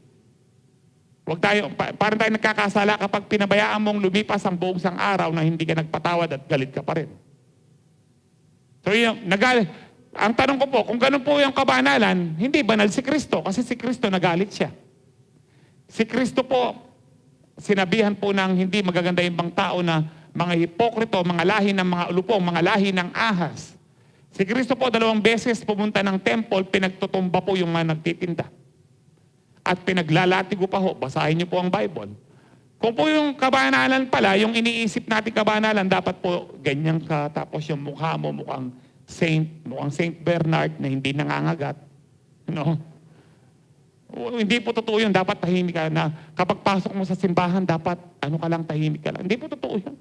Huwag tayo, parang tayo nagkakasala kapag pinabayaan mong lumipas ang buong sang araw na hindi ka nagpatawad at galit ka pa rin. So yun, ang tanong ko po, kung ganun po yung kabanalan, hindi banal si Kristo kasi si Kristo nagalit siya. Si Kristo po, sinabihan po ng hindi magaganda yung bang tao na mga hipokrito, mga lahi ng mga ulupong, mga lahi ng ahas. Si Kristo po 2 beses pumunta ng temple, pinagtutumba po yung mga nagtitinda. At pinaglalatigo pa ho, basahin niyo po ang Bible. Kung po yung kabanalan pala, yung iniisip natin kabanalan, dapat po ganyan ka, tapos yung mukha mo mukhang Saint Bernard na hindi nangangagat. No? Hindi po totoo yun. Dapat tahimik ka na kapag pasok mo sa simbahan, dapat ano ka lang, tahimik ka lang. Hindi po totoo yun.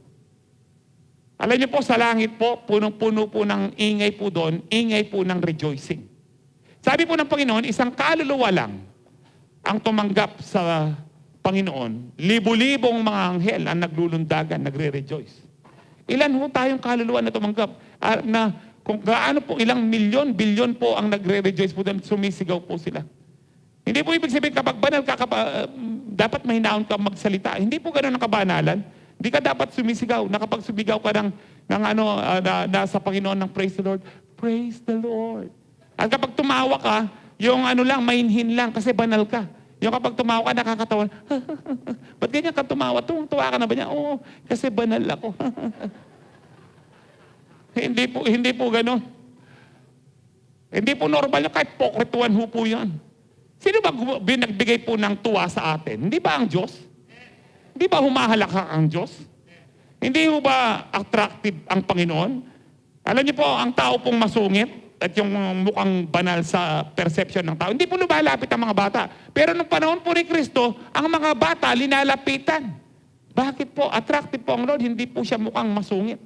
Alam niyo po, sa langit po, punong-puno po ng ingay po doon, ingay po ng rejoicing. Sabi po ng Panginoon, isang kaluluwa lang ang tumanggap sa Panginoon. Libo-libong mga anghel ang naglulundagan, nagre-rejoice. Ilan ho tayong kaluluwa na tumanggap? Na kung gaano po, ilang milyon, bilyon po ang nagre-rejoice po doon, sumisigaw po sila. Hindi po ibig sabihin kapag banal ka, dapat mahinaon ka magsalita. Hindi po ganoon ang kabanalan. Hindi ka dapat sumisigaw. Na kapag sumigaw ka sa Panginoon ng praise the Lord, praise the Lord. At kapag tumawa ka, yung mainhin lang kasi banal ka. Yung kapag tumawa ka, nakakatawa. Ba't ganyan ka tumawa? Tuwa ka na ba niya? Oo, kasi banal ako. Hindi po gano'n. Hindi po normal yun. Kahit pokrituan ho po yan. Sino ba binagbigay po ng tuwa sa atin? Hindi ba ang Diyos? Hindi ba humahalakak ang Diyos? Hindi ho ba attractive ang Panginoon? Alam niyo po, ang tao pong masungit, at yung mukhang banal sa perception ng tao. Hindi po lumalapit ang mga bata. Pero nung panahon po ni Kristo, ang mga bata linalapitan. Bakit po? Attractive po ang Lord, hindi po siya mukhang masungit.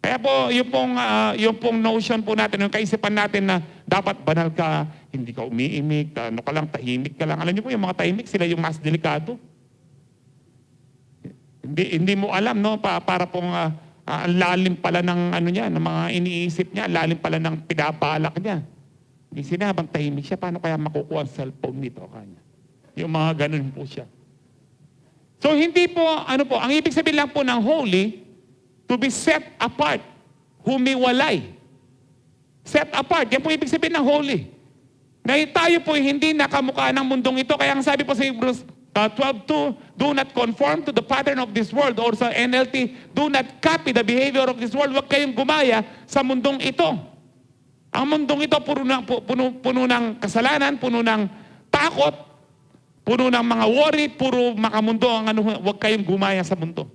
Kaya po, yung pong notion po natin, yung kaisipan natin na dapat banal ka, hindi ka umiimik, tahimik ka lang. Alam niyo po, yung mga tahimik, sila yung mas delikado. Hindi mo alam, no? Para pong... ang lalim pala ng ng mga iniisip niya, lalim pala ng pinabalak niya. Yung sinabang tahimik siya, paano kaya makukuha ang cellphone nito kanya? Yung mga ganun po siya. So hindi po, ang ibig sabihin lang po ng holy, to be set apart, humiwalay. Set apart, yan po ibig sabihin ng holy. Na tayo po hindi nakamukha ng mundong ito, kaya ang sabi po sa Hebrews 12:2, do not conform to the pattern of this world, or sa NLT, do not copy the behavior of this world. Huwag kayong gumaya sa mundong ito. Ang mundong ito puno ng kasalanan, puno ng takot, puno ng mga worry, puro makamundo ang huwag kayong gumaya sa mundo.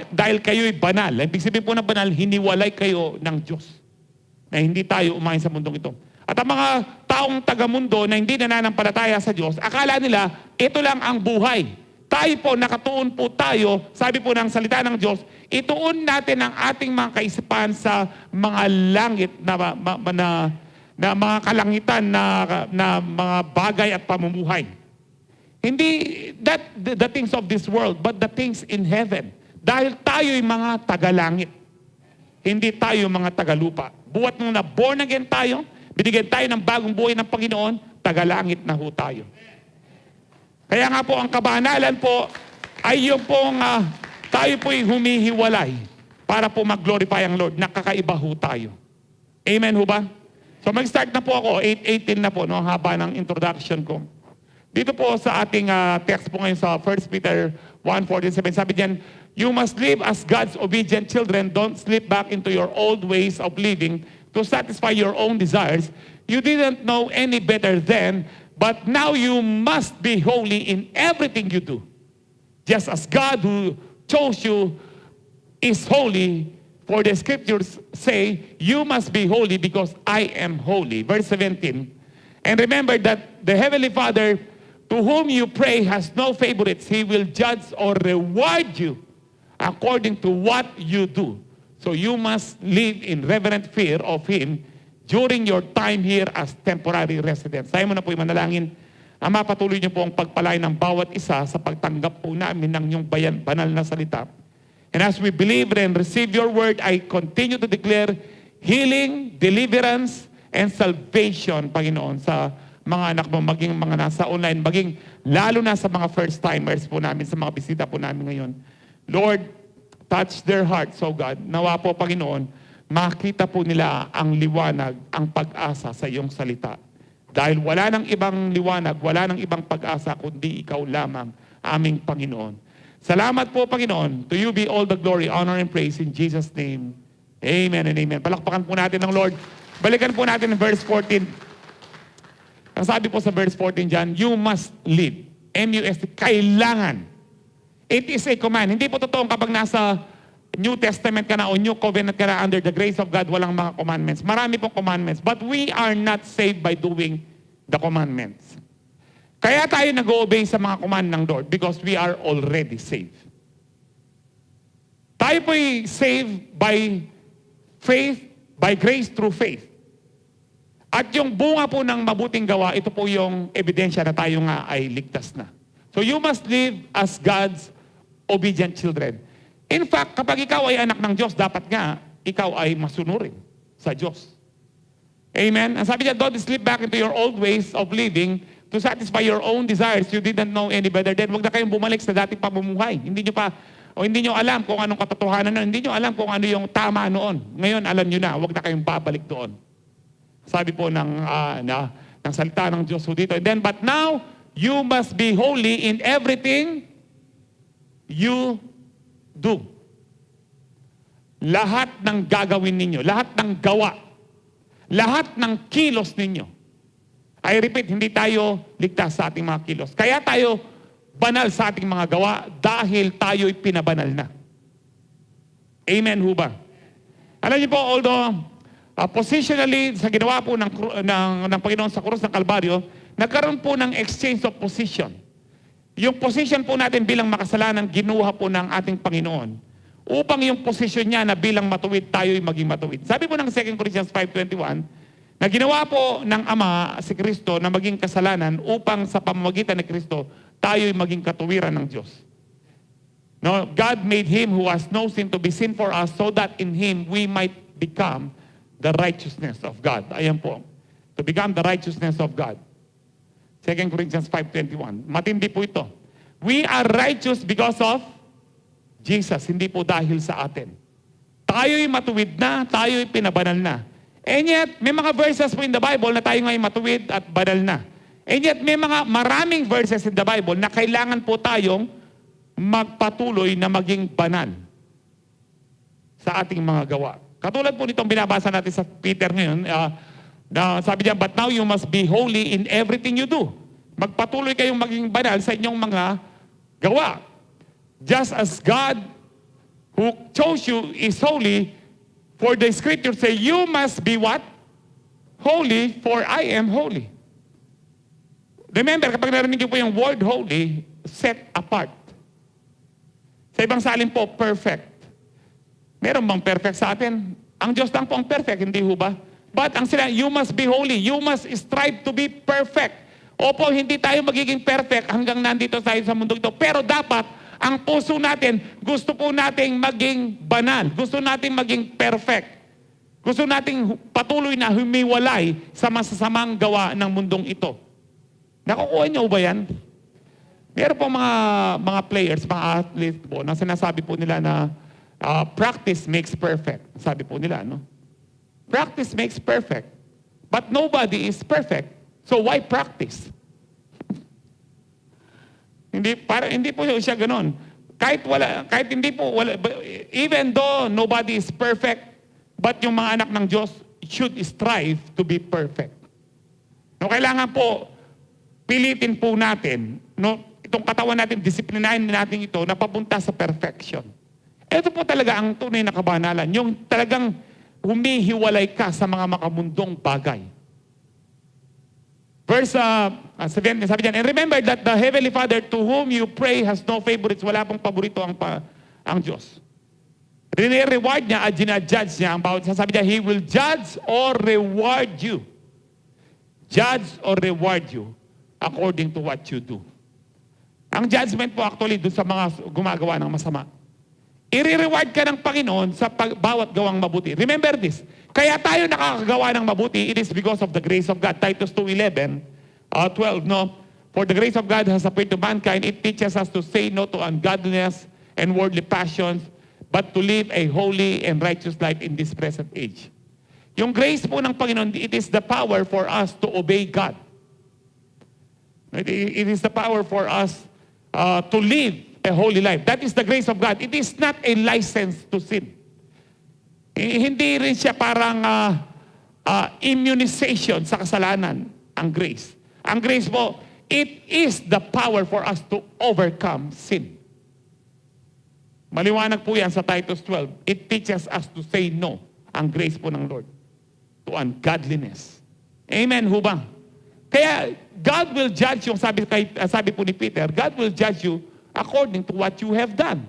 Dahil kayo'y banal. Ibig sabihin po na banal, hiniwalay kayo ng Diyos. Na hindi tayo umayon sa mundong ito. At ang mga taong taga-mundo na hindi nananampalataya sa Diyos, akala nila, ito lang ang buhay. Tayo po, nakatuon po tayo, sabi po ng salita ng Diyos, ituon natin ang ating mga kaisipan sa mga langit na mga kalangitan na mga bagay at pamumuhay. Hindi the things of this world, but the things in heaven. Dahil tayo'y mga taga-langit. Hindi tayo mga taga-lupa. Buwat nung na born again tayo, binigyan tayo ng bagong buhay ng Panginoon, tagalangit na ho tayo. Kaya nga po, ang kabanalan po ay yung pong tayo po'y humihiwalay para po mag-glorify ang Lord. Nakakaiba ho tayo. Amen ho ba? So mag-start na po ako, 8:18 na po, no, haba ng introduction ko. Dito po sa ating text po ngayon sa 1 Peter 1:47, sabi diyan, you must live as God's obedient children. Don't slip back into your old ways of living to satisfy your own desires. You didn't know any better then, but now you must be holy in everything you do. Just as God who chose you is holy, for the scriptures say, you must be holy because I am holy. Verse 17, and remember that the Heavenly Father to whom you pray has no favorites. He will judge or reward you according to what you do. So you must live in reverent fear of Him during your time here as temporary residents. Tayo muna po yung manalangin. Ama, patuloy niyo po ang pagpalain ng bawat isa sa pagtanggap po namin ng inyong banal na salita. And as we believe and receive your word, I continue to declare healing, deliverance, and salvation, Panginoon, sa mga anak mo, maging mga nasa online, maging lalo na sa mga first-timers po namin, sa mga bisita po namin ngayon. Lord, touch their hearts, oh God. Nawa po, Panginoon, makita po nila ang liwanag, ang pag-asa sa iyong salita. Dahil wala nang ibang liwanag, wala nang ibang pag-asa, kundi ikaw lamang, aming Panginoon. Salamat po, Panginoon. To you be all the glory, honor, and praise in Jesus' name. Amen and amen. Palakpakan po natin ng Lord. Balikan po natin ang verse 14. Ang sabi po sa verse 14 dyan, you must live. M-U-S-T, kailangan. It is a command. Hindi po totoong kapag nasa New Testament ka na o New Covenant ka na under the grace of God, walang mga commandments. Marami pong commandments. But we are not saved by doing the commandments. Kaya tayo nag-obey sa mga command ng Lord because we are already saved. Tayo po'y saved by faith, by grace through faith. At yung bunga po ng mabuting gawa, ito po yung ebidensya na tayo nga ay ligtas na. So you must live as God's obedient children. In fact, kapag ikaw ay anak ng Diyos, dapat nga, ikaw ay masunurin sa Diyos. Amen? Ang sabi niya, don't slip back into your old ways of living to satisfy your own desires. You didn't know any better then. Huwag na kayong bumalik sa dating pamumuhay. Hindi nyo alam kung anong katotohanan noon. Hindi nyo alam kung ano yung tama noon. Ngayon, alam nyo na. Huwag na kayong babalik doon. Sabi po ng salita ng Diyos dito. And then, but now, you must be holy in everything you do. Lahat ng gagawin ninyo, lahat ng gawa, lahat ng kilos ninyo. I repeat, hindi tayo ligtas sa ating mga kilos. Kaya tayo banal sa ating mga gawa dahil tayo'y pinabanal na. Amen ho ba? Alam niyo po, although positionally, sa ginawa po ng Panginoon sa krus ng Kalbaryo, nagkaroon po ng exchange of position. Yung position po natin bilang makasalanan, ginuha po ng ating Panginoon upang yung position niya na bilang matuwid, tayo'y maging matuwid. Sabi po ng 2 Corinthians 5:21, na ginawa po ng Ama si Kristo na maging kasalanan upang sa pamamagitan ni Kristo, tayo'y maging katuwiran ng Diyos. No, God made Him who has no sin to be sin for us so that in Him we might become the righteousness of God. Ayan po. To become the righteousness of God. 2 Corinthians 5:21. Matindi po ito. We are righteous because of Jesus, hindi po dahil sa atin. Tayo'y matuwid na, tayo'y pinabanal na. And yet, may mga verses po in the Bible na tayo nga'y matuwid at banal na. And yet, may maraming verses in the Bible na kailangan po tayong magpatuloy na maging banal sa ating mga gawa. Katulad po nitong binabasa natin sa Peter ngayon, na sabi niya, but now you must be holy in everything you do. Magpatuloy kayong maging banal sa inyong mga gawa. Just as God who chose you is holy, for the scripture say, you must be what? Holy, for I am holy. Remember, kapag narinig niyo po yung word holy, set apart. Sa ibang salin po, perfect. Meron bang perfect sa atin? Ang Diyos lang po ang perfect, hindi ho ba? But ang sila, you must be holy. You must strive to be perfect. Opo, hindi tayo magiging perfect hanggang nandito tayo sa mundo ito. Pero dapat, ang puso natin, gusto po nating maging banal. Gusto nating maging perfect. Gusto nating patuloy na humiwalay sa masasamang gawa ng mundong ito. Nakukuha niyo ba yan? Meron po mga players, mga athletes po, na sinasabi po nila na practice makes perfect. Sabi po nila, no? Practice makes perfect. But nobody is perfect. So why practice? Hindi po siya ganoon. Kahit hindi po, even though nobody is perfect, but yung mga anak ng Diyos should strive to be perfect. No, kailangan po, pilitin po natin, no, itong katawan natin, disiplinahin natin ito na papunta sa perfection. Ito po talaga ang tunay na kabanalan. Yung talagang humihiwalay ka sa mga makamundong bagay. Verse 7, sabi diyan, and remember that the Heavenly Father to whom you pray has no favorites. Wala pong paborito ang Diyos. Reward niya at ginajudge niya ang bawat. Sabi niya, He will judge or reward you. Judge or reward you according to what you do. Ang judgment po actually doon sa mga gumagawa ng masama. I-reward ka ng Panginoon sa bawat gawang mabuti. Remember this. Kaya tayo nakakagawa ng mabuti, it is because of the grace of God. Titus 2:11, 12, no? For the grace of God has appeared to mankind, it teaches us to say no to ungodliness and worldly passions, but to live a holy and righteous life in this present age. Yung grace po ng Panginoon, it is the power for us to obey God. It is the power for us to live a holy life. That is the grace of God. It is not a license to sin. Hindi rin siya parang immunization sa kasalanan, ang grace. Ang grace po, it is the power for us to overcome sin. Maliwanag po yan sa Titus 12. It teaches us to say no, ang grace po ng Lord, to ungodliness. Amen, hubang. Kaya, God will judge you, sabi po ni Peter, God will judge you according to what you have done.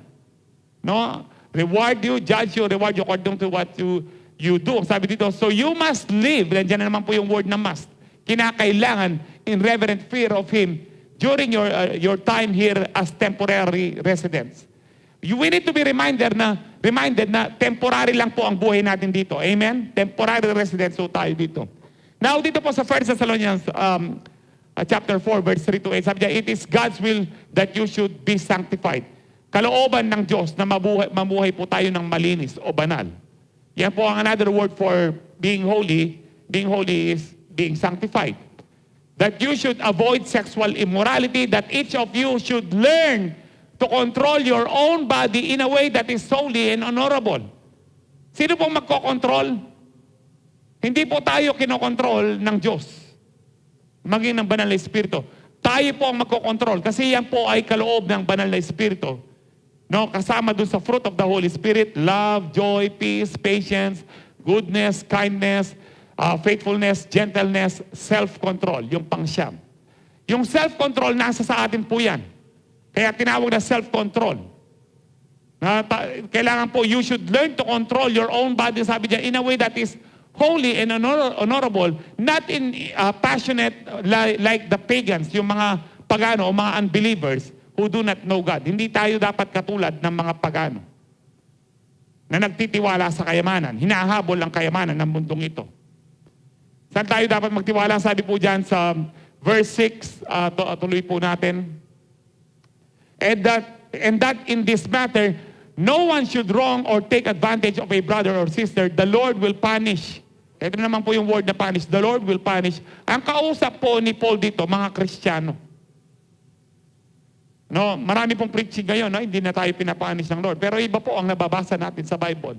No? Reward you, judge you, reward you according to what you do. Sabi dito, so you must live, nandiyan na naman po yung word na must, kinakailangan in reverent fear of Him during your time here as temporary residents. We need to be reminded na temporary lang po ang buhay natin dito. Amen? Temporary residence po tayo dito. Now, dito po sa 1 Thessalonians chapter 4, verse 3 to 8, sabi niya, it is God's will that you should be sanctified. Kalooban ng Diyos na mamuhay po tayo ng malinis o banal. Yan po ang another word for being holy. Being holy is being sanctified. That you should avoid sexual immorality, that each of you should learn to control your own body in a way that is holy and honorable. Sino pong magkokontrol? Hindi po tayo kinokontrol ng Diyos. Maging ng banal na Espiritu. Tayo po ang magkokontrol kasi yan po ay kaloob ng banal na Espiritu. No, kasama dun sa fruit of the Holy Spirit, love, joy, peace, patience, goodness, kindness, faithfulness, gentleness, self-control, yung pangsyam. Yung self-control, nasa sa atin po yan. Kaya tinawag na self-control. Kailangan po, you should learn to control your own body, sabi niya, in a way that is holy and honorable, not in passionate like the pagans, yung mga pagano o mga unbelievers who do not know God. Hindi tayo dapat katulad ng mga pagano na nagtitiwala sa kayamanan. Hinahabol ang kayamanan ng mundong ito. Saan tayo dapat magtiwala? Sabi po dyan sa verse 6, tuloy po natin. And that in this matter, no one should wrong or take advantage of a brother or sister. The Lord will punish. Ito naman po yung word na punish. The Lord will punish. Ang kausap po ni Paul dito, mga Kristiyano. No, marami pong preaching ngayon, no? Hindi na tayo pinapunish ng Lord. Pero iba po ang nababasa natin sa Bible.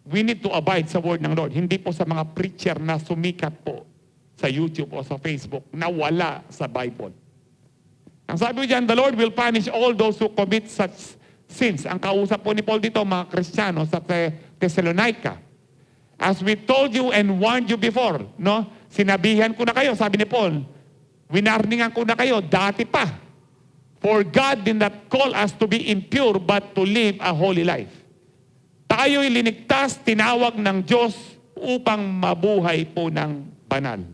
We need to abide sa word ng Lord. Hindi po sa mga preacher na sumikat po sa YouTube o sa Facebook na wala sa Bible. Ang sabi ko dyan, the Lord will punish all those who commit such sins. Ang kausap po ni Paul dito, mga Kristiyano sa Thessalonica. As we told you and warned you before, no? Sinabihan ko na kayo, sabi ni Paul, winarningan ko na kayo, dati pa. For God did not call us to be impure, but to live a holy life. Tayo'y linigtas, tinawag ng Diyos upang mabuhay po ng banal.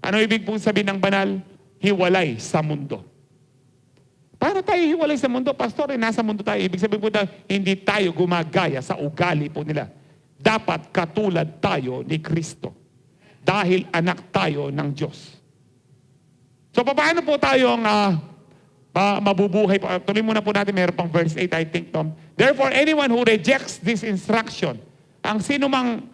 Ano ibig po sabihin ng banal? Hiwalay sa mundo. Paano tayo hiwalay sa mundo? Pastor, nasa mundo tayo. Ibig sabihin po na hindi tayo gumagaya sa ugali po nila. Dapat katulad tayo ni Kristo. Dahil anak tayo ng Diyos. So, paano po tayong mabubuhay po? Tuloy muna po natin, mayroon pang verse 8, I think, Tom. Therefore, anyone who rejects this instruction, ang sino mang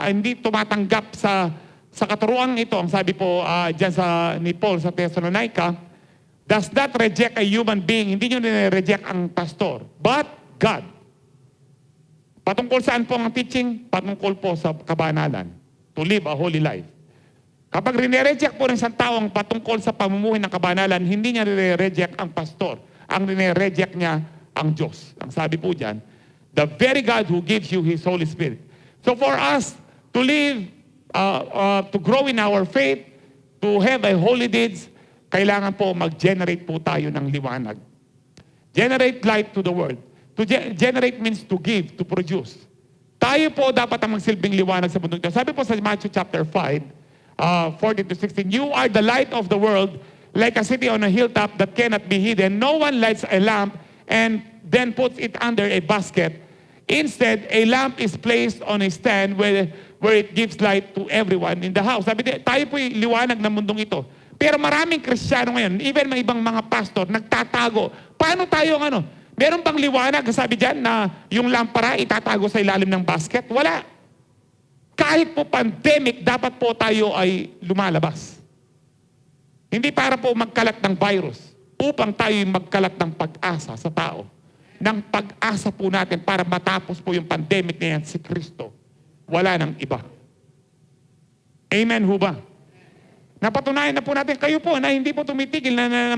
hindi tumatanggap sa katuruan ito, ang sabi po dyan ni Paul sa Thessalonica, does not reject a human being. Hindi nyo nire-reject ang pastor, but God. Patungkol saan po ang teaching? Patungkol po sa kabanalan. To live a holy life. Kapag rinireject po ng isang tao ang patungkol sa pamumuhay ng kabanalan, hindi niya nire-reject ang pastor. Ang nire-reject niya ang Diyos. Ang sabi po dyan, the very God who gives you His Holy Spirit. So for us to live, to grow in our faith, to have a holy deeds, kailangan po mag-generate po tayo ng liwanag. Generate light to the world. To generate means to give, to produce. Tayo po dapat ang magsilbing liwanag sa mundo ito. Sabi po sa Matthew chapter 5, 14 to 16, you are the light of the world, like a city on a hilltop that cannot be hidden. No one lights a lamp and then puts it under a basket. Instead, a lamp is placed on a stand where it gives light to everyone in the house. Sabi tayo po yung liwanag ng mundong ito. Pero maraming Kristiyano ngayon, even may ibang mga pastor, nagtatago. Paano tayo meron bang liwanag, sabi dyan, na yung lampara itatago sa ilalim ng basket? Wala. Kahit po pandemic, dapat po tayo ay lumalabas. Hindi para po magkalat ng virus, upang tayo magkalat ng pag-asa sa tao. Ng pag-asa po natin para matapos po yung pandemic na yan, si Kristo. Wala nang iba. Amen ho ba? Napatunayan na po natin, kayo po na hindi po tumitigil na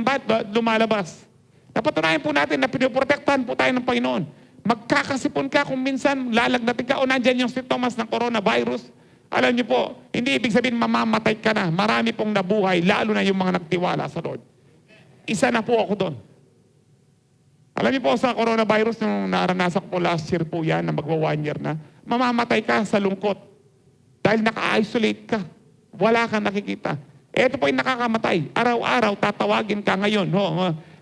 lumalabas. Napatunayan po natin na pinoprotektahan po tayo ng Panginoon. Magkakasipon ka kung minsan lalagnatin ka o nandyan yung sintomas ng coronavirus. Alam niyo po, hindi ibig sabihin mamamatay ka na. Marami pong nabuhay, lalo na yung mga nagtiwala sa Lord. Isa na po ako doon. Alam niyo po sa coronavirus, nung naranasan ko po last year po yan, na magwa 1 year na, mamamatay ka sa lungkot. Dahil naka-isolate ka. Wala kang nakikita. Ito po yung nakakamatay. Araw-araw, tatawagin ka ngayon.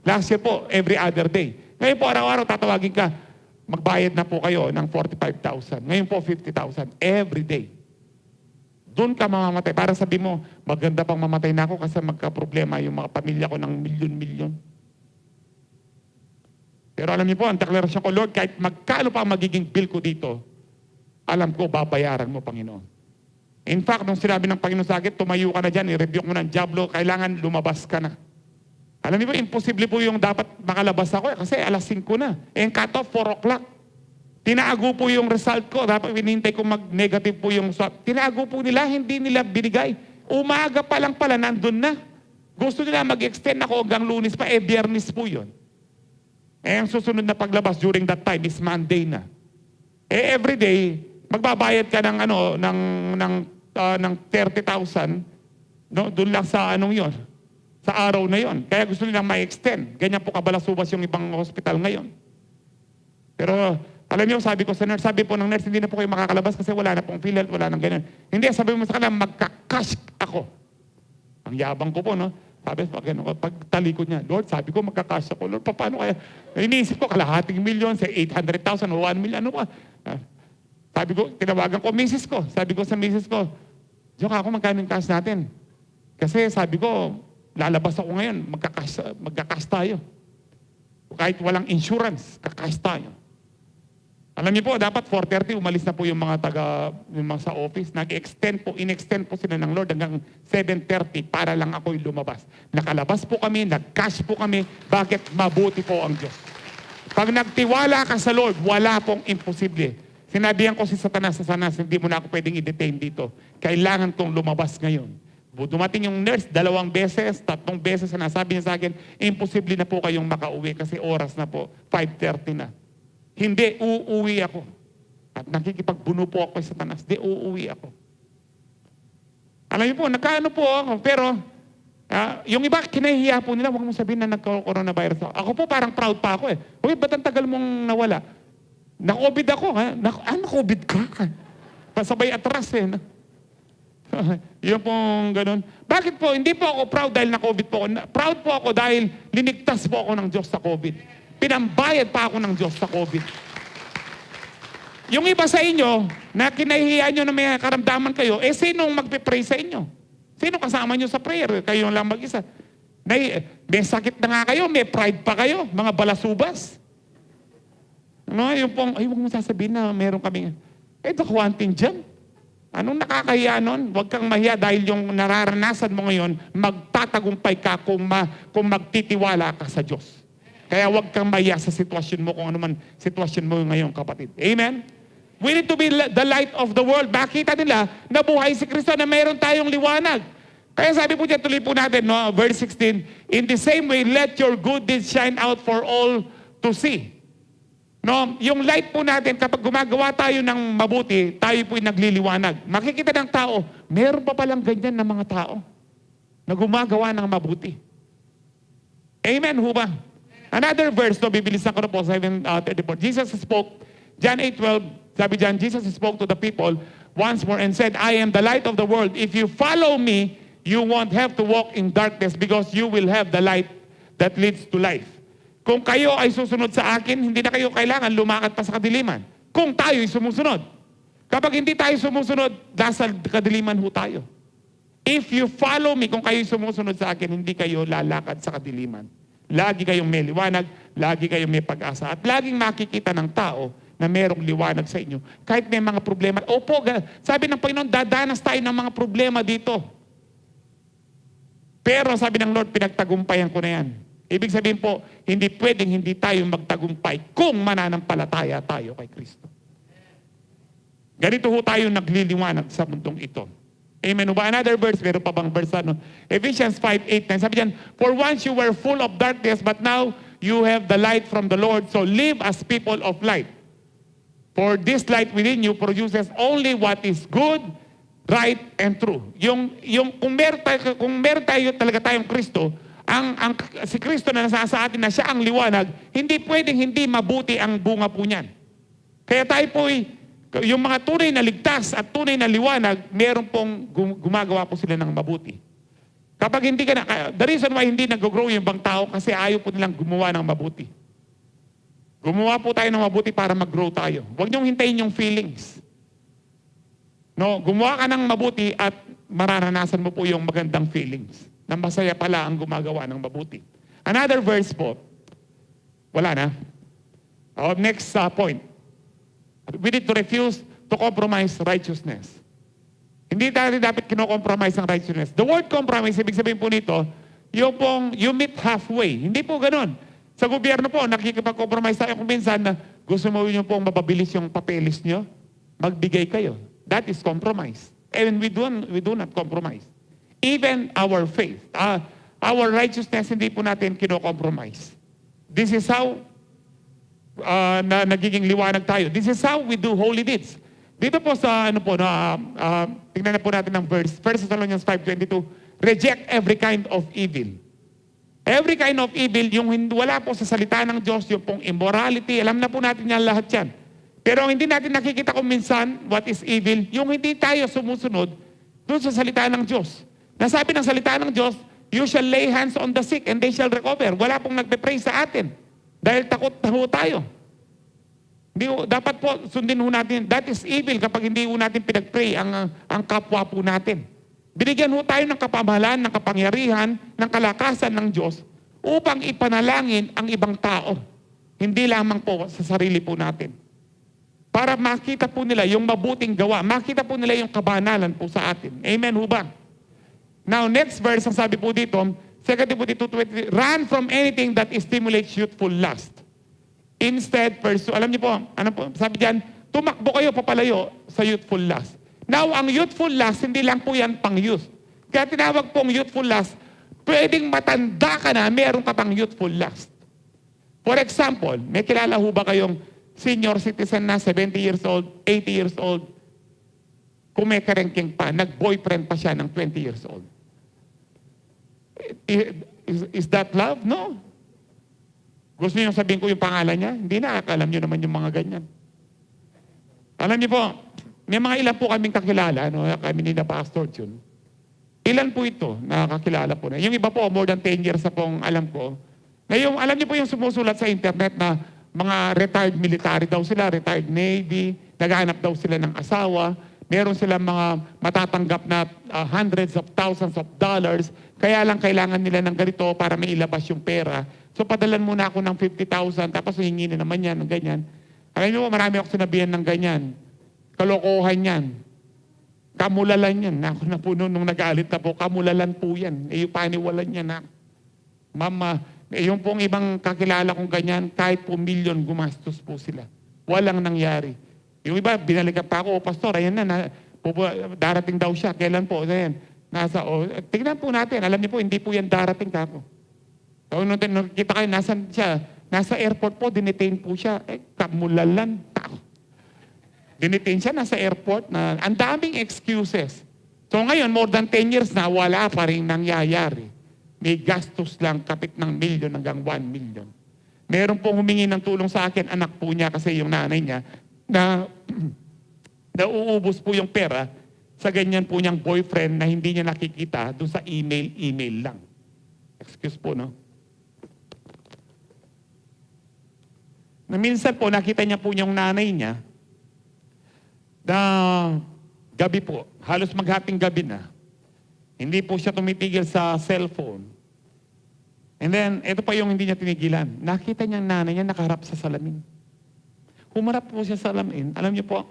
Last year po, every other day. Ngayon po, araw-araw tatawagin ka, magbayad na po kayo ng 45,000. Ngayon po, 50,000 every day. Doon ka mamamatay. Para sabi mo, maganda pang mamatay na ako kasi magka-problema yung mga pamilya ko ng milyon-milyon. Pero alam niyo po, ang deklarasyon ko, Lord, kahit magkano pa magiging bill ko dito, alam ko, babayaran mo, Panginoon. In fact, nung sinabi ng Panginoon sa akin, tumayo ka na dyan, i-review mo ng Diablo, kailangan lumabas ka na. Alam niyo po, imposible po yung dapat makalabas ako kasi alas 5 na. And cut off, 4 o'clock. Tinaago po yung result ko. Dapat hinihintay ko mag-negative po yung swab. Tinaago po nila, hindi nila binigay. Umaga pa lang pala, nandun na. Gusto nila mag-extend ako hanggang Lunes pa, Biyernes po yun. Ang susunod na paglabas during that time is Monday na. Every day, magbabayad ka ng ng 30,000, no? Doon lang sa yon, sa araw na yon. Kaya gusto nilang ma-extend. Ganyan po kabalasubas yung ibang hospital ngayon. Pero alam niyo, sabi ko sa nurse, sabi po ng nurse, hindi na po kayo makakalabas kasi wala na pong PhilHealth, wala nang ganyan. Hindi, sabi mo sa kanila, magka-cash ako. Ang yabang ko po, no? Sabi, pag talikod niya, Lord, sabi ko, magka-cash ako. Lord, paano kaya? Iniisip ko, kalahating milyon, say 800,000 o 1 million, ano pa? Sabi ko, tinawagan ko, misis ko. Sabi ko sa misis ko, Diyo ka ako, magkano yung cash natin? Kasi sabi ko, lalabas ako ngayon, magka-cash tayo. Kahit walang insurance, kakash tayo. Alam niyo po, dapat 4:30 umalis na po yung mga yung mga sa office. In-extend po sila ng Lord hanggang 7:30 para lang ako'y lumabas. Nakalabas po kami, nag-cash po kami. Bakit? Mabuti po ang Diyos. Pag nagtiwala ka sa Lord, wala pong imposible. Sinabihan ko si Satanas, hindi mo na ako pwedeng i-detain dito. Kailangan kong lumabas ngayon. Dumating yung nurse, 2 beses, 3 beses, nasabi niya sa akin, imposible na po kayong makauwi kasi oras na po, 5:30 na. Hindi, uuwi ako. At nakikipagbuno po ako kay Satanas. Hindi, uuwi ako. Alam niyo po, nagkaano po ako, pero yung iba, kinahihiya po nila, huwag mong sabihin na nagka-coronavirus ako. Ako po, parang proud pa ako eh. Uy, ba't ang tagal mong nawala? Na-COVID ako, ha? Na-COVID ka? Pasabay atras eh. Yun pong ganun. Bakit po? Hindi po ako proud dahil na-COVID po ako. Proud po ako dahil linigtas po ako ng Diyos sa COVID. Pinambayad pa ako ng Diyos sa COVID. Yung iba sa inyo, na kinahihiyan nyo na may karamdaman kayo, sinong magpipray sa inyo? Sino kasama nyo sa prayer? Kayo lang mag-isa. May sakit na nga kayo, may pride pa kayo, mga balasubas. No, yung pong, huwag mo sasabihin na meron kaming, dakwanting dyan. Anong nakakahiya nun? Huwag kang mahiya dahil yung nararanasan mo ngayon, magtatagumpay ka kung magtitiwala ka sa Diyos. Kaya huwag kang mahiya sa sitwasyon mo kung ano man sitwasyon mo ngayon, kapatid. Amen? We need to be the light of the world. Makita nila na buhay si Kristo, na mayroon tayong liwanag. Kaya sabi po dyan, tuloy po natin, no? Verse 16, in the same way, let your good deeds shine out for all to see. No, yung light po natin, kapag gumagawa tayo ng mabuti, tayo po'y nagliliwanag. Makikita ng tao, meron pa palang ganyan na mga tao na gumagawa ng mabuti. Amen, ho ba? Another verse, no, bibilisan ko na po, 7:34. Jesus spoke, John 8:12, sabi dyan, Jesus spoke to the people once more and said, I am the light of the world. If you follow me, you won't have to walk in darkness because you will have the light that leads to life. Kung kayo ay susunod sa akin, hindi na kayo kailangan lumakad pa sa kadiliman. Kung tayo ay sumusunod. Kapag hindi tayo sumusunod, nasa kadiliman ho tayo. If you follow me, kung kayo ay sumusunod sa akin, hindi kayo lalakad sa kadiliman. Lagi kayong may liwanag, lagi kayong may pag-asa. At laging makikita ng tao na merong liwanag sa inyo. Kahit may mga problema. Opo, sabi ng Panginoon, dadanas tayo ng mga problema dito. Pero sabi ng Lord, pinagtagumpayan ko na yan. Ibig sabihin po, hindi pwedeng hindi tayo magtagumpay kung mananampalataya tayo kay Kristo. Ganito ho tayo nagliliwanag sa mundong ito. Amen. Ba? Another verse, meron pa bang verse? Ephesians 5:8-9. Sabi diyan, for once you were full of darkness, but now you have the light from the Lord, so live as people of light. For this light within you produces only what is good, right, and true. Kung meron tayo talaga tayong Kristo, si Kristo na nasa sa atin na siya ang liwanag, hindi pwedeng hindi mabuti ang bunga po niyan. Kaya tayo po, yung mga tunay na ligtas at tunay na liwanag, meron pong gumagawa po sila ng mabuti. Kapag hindi ka na, the reason why hindi nag-grow yung ibang tao kasi ayaw po nilang gumawa ng mabuti. Gumawa po tayo ng mabuti para mag-grow tayo. Huwag niyong hintayin yung feelings. No, gumawa ka ng mabuti at mararanasan mo po yung magandang feelings. Na masaya pala ang gumagawa ng mabuti. Another verse po. Wala na. Next point. We need to refuse to compromise righteousness. Hindi tayo dapat kino-compromise ang righteousness. The word compromise, ibig sabihin po nito, yung pong you meet halfway. Hindi po ganun. Sa gobyerno po, nakikipag-compromise tayo kung minsan na gusto mo yun pong mapabilis yung papeles nyo, magbigay kayo. That is compromise. And we do not compromise. Even our faith, our righteousness, hindi po natin kino-compromise. This is how na nagiging liwanag tayo. This is how we do holy deeds. Dito po sa tingnan na po natin ang verse, 1 Thessalonians 5:22, reject every kind of evil. Every kind of evil, yung wala po sa salita ng Diyos, yung pong immorality, alam na po natin yan lahat yan. Pero hindi natin nakikita kung minsan what is evil, yung hindi tayo sumusunod doon sa salita ng Diyos. Nasabi ng salita ng Diyos, you shall lay hands on the sick and they shall recover. Wala pong nagpe-pray sa atin. Dahil takot na ho tayo. Dapat po sundin ho natin, that is evil kapag hindi ho natin pinag-pray ang kapwa po natin. Binigyan ho tayo ng kapamahalaan, ng kapangyarihan, ng kalakasan ng Diyos upang ipanalangin ang ibang tao. Hindi lamang po sa sarili po natin. Para makita po nila yung mabuting gawa, makita po nila yung kabanalan po sa atin. Amen ho ba? Now, next verse, ang sabi po dito, 2 Timothy 2:23, run from anything that stimulates youthful lust. Instead, pursue, alam niyo po, ano po, sabi diyan, tumakbo kayo papalayo sa youthful lust. Now, ang youthful lust, hindi lang po yan pang-youth. Kaya tinawag pong youthful lust, pwedeng matanda ka na, meron ka pang youthful lust. For example, may kilala ho ba kayong senior citizen na 70 years old, 80 years old, kumekarengking pa, nag-boyfriend pa siya ng 20 years old? Is that love? No. Gusto niyo sabihin ko yung pangalan niya? Hindi na, alam niyo naman yung mga ganyan. Alam niyo po, may mga ilan po kaming kakilala, no? Kami ni na Pastor Jun. Ilan po ito, nakakilala po na. Yung iba po, more than 10 years na pong alam ko. Ngayon, alam niyo po yung sumusulat sa internet na mga retired military daw sila, retired Navy, naghahanap daw sila ng asawa, meron silang mga matatanggap na hundreds of thousands of dollars, kaya lang kailangan nila ng ganito para may ilabas yung pera. So padalan muna ako ng 50,000, tapos hingin na naman yan, ng ganyan. Alam niyo po, marami ako sinabihan ng ganyan. Kalokohan yan. Kamulalan yan. Ako na po nung nagalit na po, kamulalan po yan. Yung paniwalan yan na. Mama, yung pong ibang kakilala kong ganyan, kahit po milyon gumastos po sila. Walang nangyari. Yung iba, binalikan pa ako, Pastor, ayan na, darating daw siya. Kailan po? Ayan. Tingnan po natin. Alam niyo po, hindi po yan darating kako. So, nung kita kayo, nasan siya? Nasa airport po, dinetain po siya. Kamulalan. Dinetain siya, nasa airport na ang daming excuses. So ngayon, more than 10 years na, wala pa rin nangyayari. May gastos lang, kapit ng milyon hanggang 1 million. Meron pong humingi ng tulong sa akin, anak po niya, kasi yung nanay niya, na nauubos po yung pera sa ganyan po niyang boyfriend na hindi niya nakikita doon sa email lang. Excuse po, no? Na minsan po, nakita niya po yung nanay niya, na gabi po, halos maghating gabi na, hindi po siya tumitigil sa cellphone. And then, ito pa yung hindi niya tinigilan. Nakita niya ang nanay niya nakaharap sa salamin. Humarap po siya sa salamin. Alam niyo po,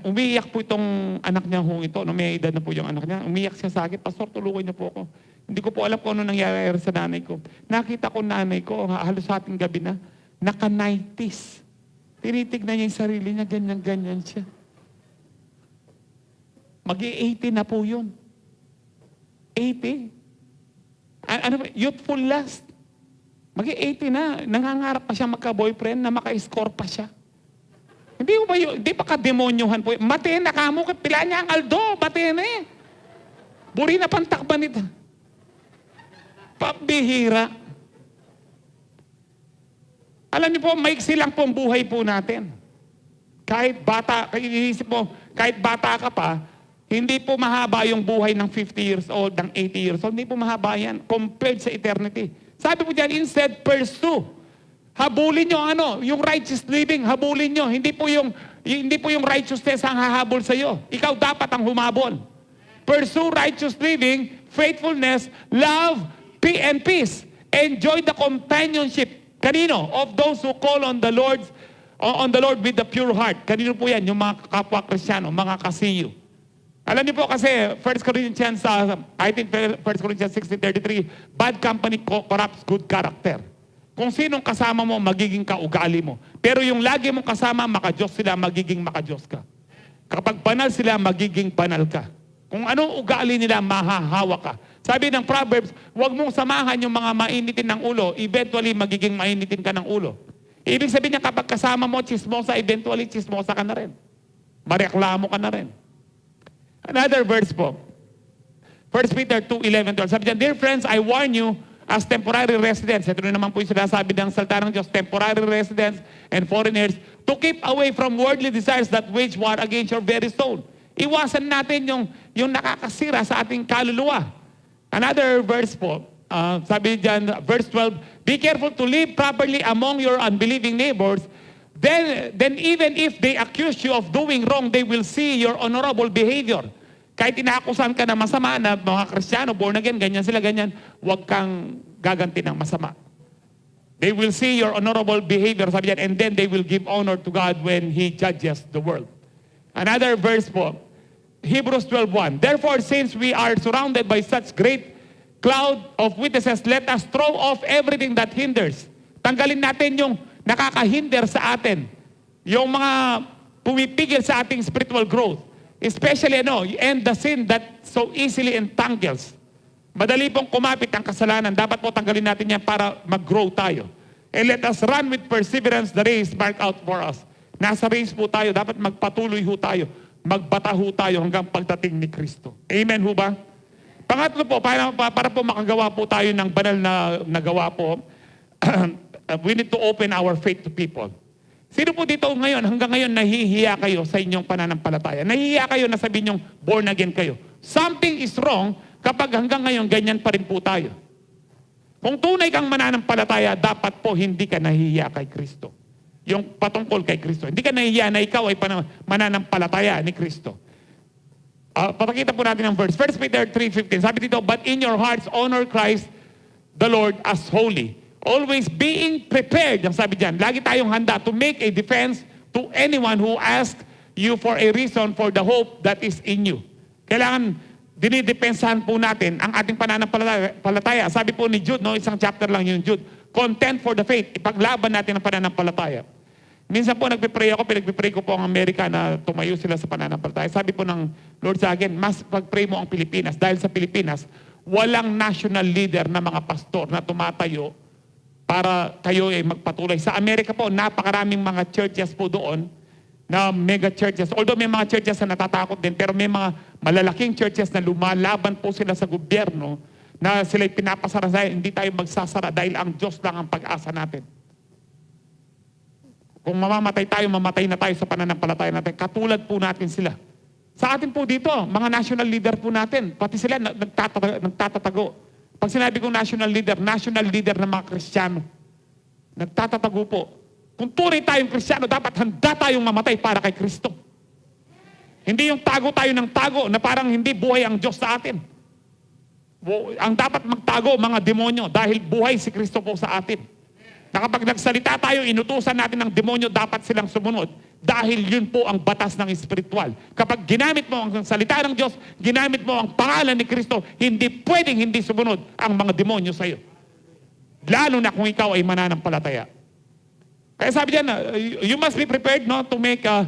umiiyak po itong anak niya hong ito. No, may edad na po yung anak niya. Umiiyak siya sa akin, Pastor, tulungan niyo po ako. Hindi ko po alam kung ano nangyayari sa nanay ko. Nakita ko nanay ko, halos hating gabi na, naka-90s. Tinitignan niya yung sarili niya, ganyan-ganyan siya. Mag-80 na po yun. 80. Ano ba? Youthful lust. Mag-80 na. Nangangarap pa siya magka-boyfriend na maka-score pa siya. Hindi ba yun? Hindi pa ka-demonyohan po. Mati na kamo. Pila niya ang Aldo. Mati na eh. Buri na pantakban ito. Pabihira. Alam niyo po, maiksi lang po ang buhay po natin. Kahit bata, iisip mo, kahit bata ka pa, hindi po mahaba yung buhay ng 50 years old, ng 80 years old. Hindi po mahaba yan compared sa eternity. Sabi po dyan, instead, pursue Habulin nyo yung righteous living, habulin nyo. Hindi po yung righteousness ang hahabol sa iyo. Ikaw dapat ang humabol. Pursue righteous living, faithfulness, love, and peace. Enjoy the companionship. Kanino? Of those who call on the Lord with the pure heart. Kanino po yan? Yung mga kapwa Kristyano, mga kasiyo. Alam niyo po kasi 1 Corinthians 16:33, bad company corrupts good character. Kung sinong kasama mo, magiging kaugali mo. Pero yung lagi mong kasama, maka-Diyos sila, magiging maka-Diyos ka. Kapag banal sila, magiging banal ka. Kung anong ugali nila, mahahawa ka. Sabi ng Proverbs, huwag mong samahan yung mga mainitin ng ulo, eventually magiging mainitin ka ng ulo. Ibig sabihin niya, kapag kasama mo, chismosa, eventually chismosa ka na rin. Mareklamo ka na rin. Another verse po. 1 Peter 2:11-12. Sabi niya, dear friends, I warn you as temporary residents. Ito na naman po yung sinasabi ng salita ng Diyos, temporary residents and foreigners, to keep away from worldly desires that wage war against your very soul. Iwasan natin yung nakakasira sa ating kaluluwa. Another verse po, sabi diyan, verse 12, be careful to live properly among your unbelieving neighbors. Then even if they accuse you of doing wrong, they will see your honorable behavior. Kahit inaakusan ka na masama na mga Kristiyano, born again, ganyan sila, ganyan, huwag kang gaganti ng masama. They will see your honorable behavior, sabi diyan, and then they will give honor to God when He judges the world. Another verse po, Hebrews 12:1. Therefore, since we are surrounded by such great cloud of witnesses, let us throw off everything that hinders. Tanggalin natin yung nakakahinder sa atin. Yung mga pumipigil sa ating spiritual growth. Especially, and the sin that so easily entangles. Madali pong kumapit ang kasalanan. Dapat po tanggalin natin yan para mag-grow tayo. And let us run with perseverance the race marked out for us. Nasa race po tayo. Dapat magpatuloy ho tayo. Magbata ho tayo hanggang pagdating ni Kristo. Amen ho ba? Pangatlo po, para po makagawa po tayo ng banal na nagawa po, we need to open our faith to people. Sino po dito ngayon, hanggang ngayon nahihiya kayo sa inyong pananampalataya? Nahihiya kayo na sabihin yung born again kayo. Something is wrong kapag hanggang ngayon ganyan pa rin po tayo. Kung tunay kang mananampalataya, dapat po hindi ka nahihiya kay Kristo. Yung patungkol kay Kristo. Hindi ka nahihiya na ikaw ay mananampalataya ni Kristo. Papakita po natin ang verse. 1 Peter 3:15. Sabi dito, but in your hearts honor Christ the Lord as holy. Always being prepared, ang sabi diyan, lagi tayong handa to make a defense to anyone who asks you for a reason for the hope that is in you. Kailangan dinidepensahan po natin ang ating pananampalataya. Sabi po ni Jude, isang chapter lang yung Jude, contend for the faith. Ipaglaban natin ang pananampalataya. Minsan po pinagpipray ko po ang Amerika na tumayo sila sa pananampalataya. Sabi po ng Lord sa akin, mas pagpray mo ang Pilipinas. Dahil sa Pilipinas, walang national leader na mga pastor na tumatayo para kayo ay magpatuloy. Sa Amerika po, napakaraming mga churches po doon na mega churches. Although may mga churches na natatakot din, pero may mga malalaking churches na lumalaban po sila sa gobyerno na sila'y pinapasara sa hindi tayo magsasara dahil ang Diyos lang ang pag-asa natin. Kung mamamatay tayo, mamatay na tayo sa pananampalataya natin. Katulad po natin sila. Sa atin po dito, mga national leader po natin, pati sila nagtatatago. Pag sinabi kong national leader ng mga Kristiyano, nagtatatago po. Kung tunay tayong Kristiyano, dapat handa tayong mamatay para kay Kristo. Hindi yung tago tayo ng tago na parang hindi buhay ang Diyos sa atin. Ang dapat magtago, mga demonyo, dahil buhay si Kristo po sa atin. Na kapag nagsalita tayo, inutusan natin ng demonyo, dapat silang sumunod. Dahil yun po ang batas ng espiritual. Kapag ginamit mo ang salita ng Diyos, ginamit mo ang pangalan ni Kristo, hindi pwedeng hindi sumunod ang mga demonyo sa iyo. Lalo na kung ikaw ay mananampalataya. Kaya sabi diyan, you must be prepared to make a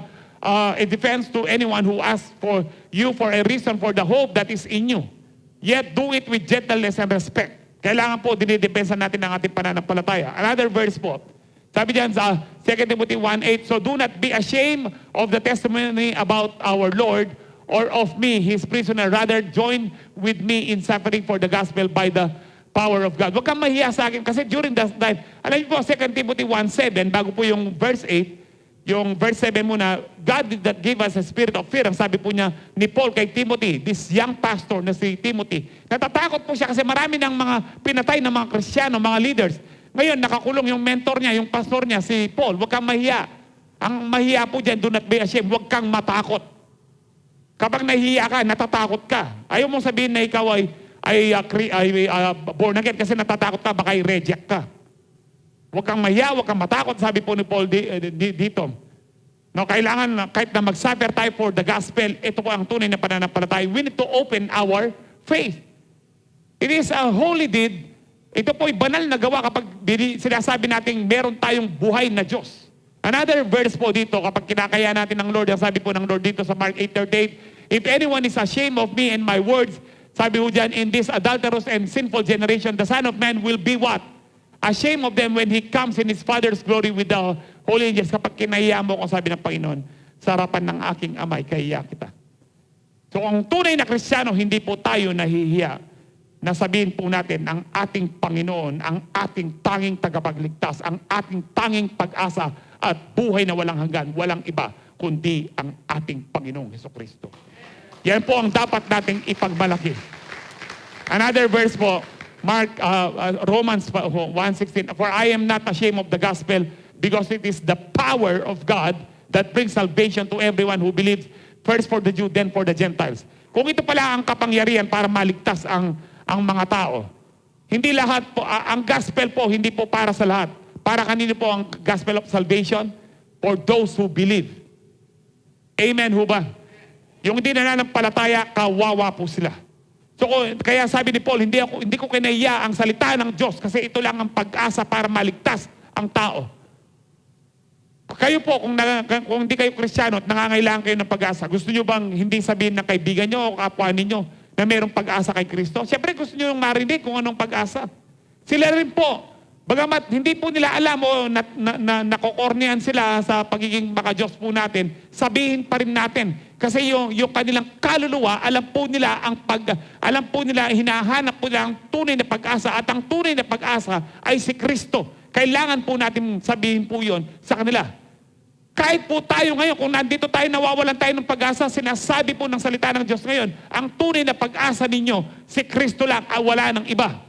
defense to anyone who asks for you for a reason for the hope that is in you. Yet do it with gentleness and respect. Kailangan po dinidepensa natin ang ating pananampalataya. Another verse po, sabi diyan sa 2 Timothy 1:8, so do not be ashamed of the testimony about our Lord or of me, His prisoner. Rather, join with me in suffering for the gospel by the power of God. Huwag kang mahiya sa akin kasi during that time, alam niyo po, 2 Timothy 1:7, bago po yung verse 8, yung verse 7 muna, God did not give us a spirit of fear. Ang sabi po niya ni Paul kay Timothy, this young pastor na si Timothy, natatakot po siya kasi marami ng mga pinatay ng mga Kristiyano, mga leaders. Ngayon, nakakulong yung mentor niya, yung pastor niya, si Paul. Huwag kang mahiya. Ang mahiya po dyan, do not be ashamed. Huwag kang matakot. Kapag nahihiya ka, natatakot ka. Ayaw mong sabihin na ikaw ay born again kasi natatakot ka, baka i-reject ka. Huwag kang mahiya, huwag kang matakot, sabi po ni Paul dito. No, kailangan kahit na mag-suffer tayo for the gospel, ito po ang tunay na pananampalataya. We need to open our faith. It is a holy deed. Ito po ay banal na gawa kapag sinasabi natin meron tayong buhay na Diyos. Another verse po dito, kapag kinakaya natin ng Lord, ang sabi po ng Lord dito sa Mark 8:38, if anyone is ashamed of me and my words, sabi po dyan, in this adulterous and sinful generation, the Son of Man will be what? Ashamed of them when He comes in His Father's glory with the holy angels. Kapag kinahiya mo ko, sabi ng Panginoon, sa harapan ng aking amay, kahiya kita. So ang tunay na Kristiyano, hindi po tayo nahihiya na sabihin po natin ang ating Panginoon, ang ating tanging tagapagligtas, ang ating tanging pag-asa at buhay na walang hanggan, walang iba, kundi ang ating Panginoong Hesukristo. Yan po ang dapat nating ipagmalaki. Another verse po, Romans 1:16, for I am not ashamed of the gospel because it is the power of God that brings salvation to everyone who believes, first for the Jew, then for the Gentiles. Kung ito pala ang kapangyarihan para maligtas ang mga tao, hindi lahat po, ang gospel po, hindi po para sa lahat. Para kanino po ang gospel of salvation? For those who believe. Amen ho ba? Yung hindi nananampalataya, kawawa po sila. So, kaya sabi ni Paul, hindi ko kinaiya ang salita ng Diyos kasi ito lang ang pag-asa para maligtas ang tao. Kayo po, kung hindi kayo Kristiyano at nangangailangan kayo ng pag-asa, gusto nyo bang hindi sabihin ng kaibigan nyo o kapwa ninyo na mayroong pag-asa kay Kristo? Siyempre gusto nyo yung marinig kung anong pag-asa. Sila rin po, bagamat hindi po nila alam o nakokornean sila sa pagiging maka-Diyos po natin, sabihin pa rin natin. Kasi yung kanilang kaluluwa, alam po nila, hinahanap po nila ang tunay na pag-asa at ang tunay na pag-asa ay si Kristo. Kailangan po natin sabihin po yun sa kanila. Kahit po tayo ngayon, kung nandito tayo, nawawalan tayo ng pag-asa, sinasabi po ng salita ng Diyos ngayon, ang tunay na pag-asa ninyo, si Kristo lang, wala ng iba.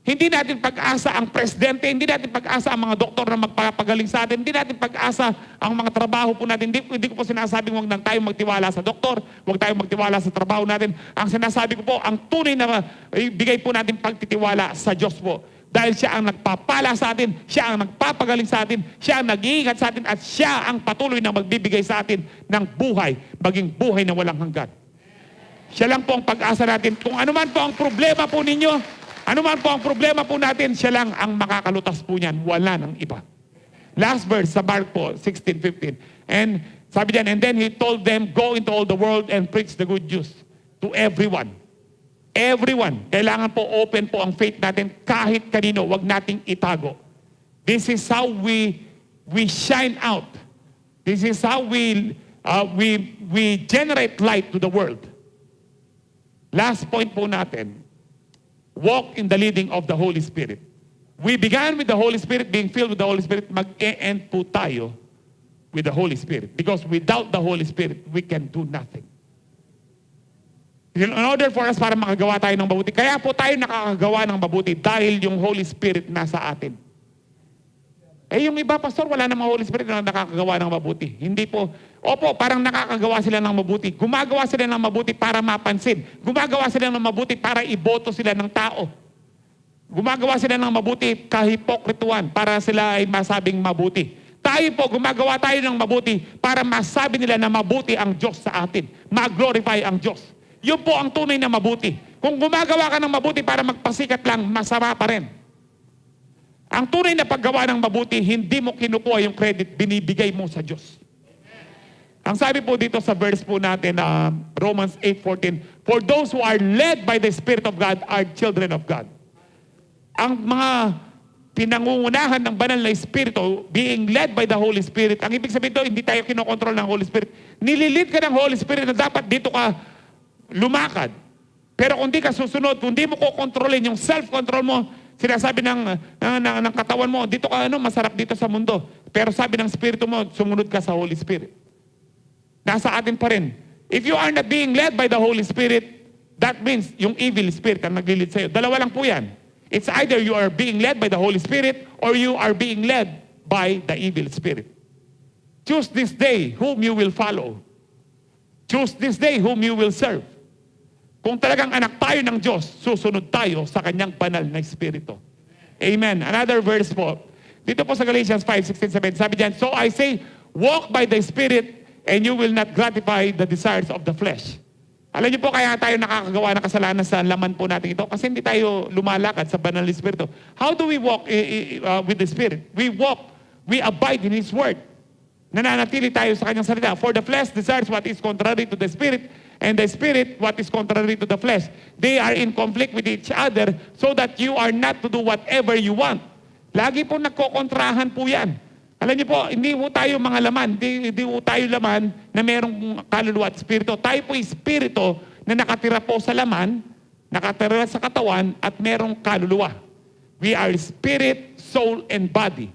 Hindi natin pag-asa ang presidente, hindi natin pag-asa ang mga doktor na magpapagaling sa atin, hindi natin pag-asa ang mga trabaho po natin. Hindi ko po sinasabing huwag nang tayo magtiwala sa doktor, huwag tayo magtiwala sa trabaho natin. Ang sinasabi ko po, ang tunay na bigay po natin pagtitiwala sa Diyos po. Dahil siya ang nagpapala sa atin, siya ang nagpapagaling sa atin, siya ang nag-iingat sa atin, at siya ang patuloy na magbibigay sa atin ng buhay, maging buhay na walang hanggan. Siya lang po ang pag-asa natin. Kung ano man po ang problema po ninyo, ano man po ang problema po natin, siya lang ang makakalutas po niyan. Wala ng iba. Last verse sa Mark po, 16:15. And sabi diyan, and then He told them, go into all the world and preach the good news to everyone. Everyone. Kailangan po open po ang faith natin kahit kanino. Huwag nating itago. This is how we shine out. This is how we generate light to the world. Last point po natin. Walk in the leading of the Holy Spirit. We began with the Holy Spirit, being filled with the Holy Spirit. Mag-e-end po tayo with the Holy Spirit. Because without the Holy Spirit, we can do nothing. In order for us para makagawa tayo ng mabuti. Kaya po tayo nakakagawa ng mabuti dahil yung Holy Spirit nasa atin. Eh yung iba, pastor, wala namang Holy Spirit na nakakagawa ng mabuti. Hindi po. Opo, parang nakakagawa sila ng mabuti. Gumagawa sila ng mabuti para mapansin. Gumagawa sila ng mabuti para iboto sila ng tao. Gumagawa sila ng mabuti kahipokrituan para sila ay masabing mabuti. Tayo po, gumagawa tayo ng mabuti para masabi nila na mabuti ang Diyos sa atin. Ma-glorify ang Diyos. Yun po ang tunay na mabuti. Kung gumagawa ka ng mabuti para magpasikat lang, masama pa rin. Ang tunay na paggawa ng mabuti, hindi mo kinukuha yung credit, binibigay mo sa Diyos. Ang sabi po dito sa verse po natin, Romans 8:14, for those who are led by the Spirit of God are children of God. Ang mga pinangungunahan ng banal na Espiritu, being led by the Holy Spirit, ang ibig sabihin ito, hindi tayo kinokontrol ng Holy Spirit. Nililid ka ng Holy Spirit na dapat dito ka lumakad. Pero kung di ka susunod, kung di mo kokontrolin yung self-control mo, sinasabi ng katawan mo, dito ka masarap dito sa mundo. Pero sabi ng Espiritu mo, sumunod ka sa Holy Spirit. Nasa atin pa rin. If you are not being led by the Holy Spirit, that means yung evil spirit ang naglilid sa'yo. Dalawa lang po yan. It's either you are being led by the Holy Spirit or you are being led by the evil spirit. Choose this day whom you will follow. Choose this day whom you will serve. Kung talagang anak tayo ng Diyos, susunod tayo sa kanyang banal na espiritu. Amen. Another verse po. Dito po sa Galatians 5:16-17, sabi diyan, so I say, walk by the Spirit and you will not gratify the desires of the flesh. Alam niyo po kaya tayo nakakagawa ng kasalanan sa laman po natin ito? Kasi hindi tayo lumalakad sa banal na Espiritu. How do we walk with the Spirit? We walk, we abide in His Word. Nananatili tayo sa kanyang salita. For the flesh desires what is contrary to the Spirit, and the Spirit what is contrary to the flesh. They are in conflict with each other so that you are not to do whatever you want. Lagi po nagkokontrahan po yan. Alam niyo po, hindi po tayo mga laman, hindi po tayo laman na merong kaluluwa at espiritu. Tayo po espiritu na nakatira po sa laman, nakatira sa katawan, at merong kaluluwa. We are spirit, soul, and body.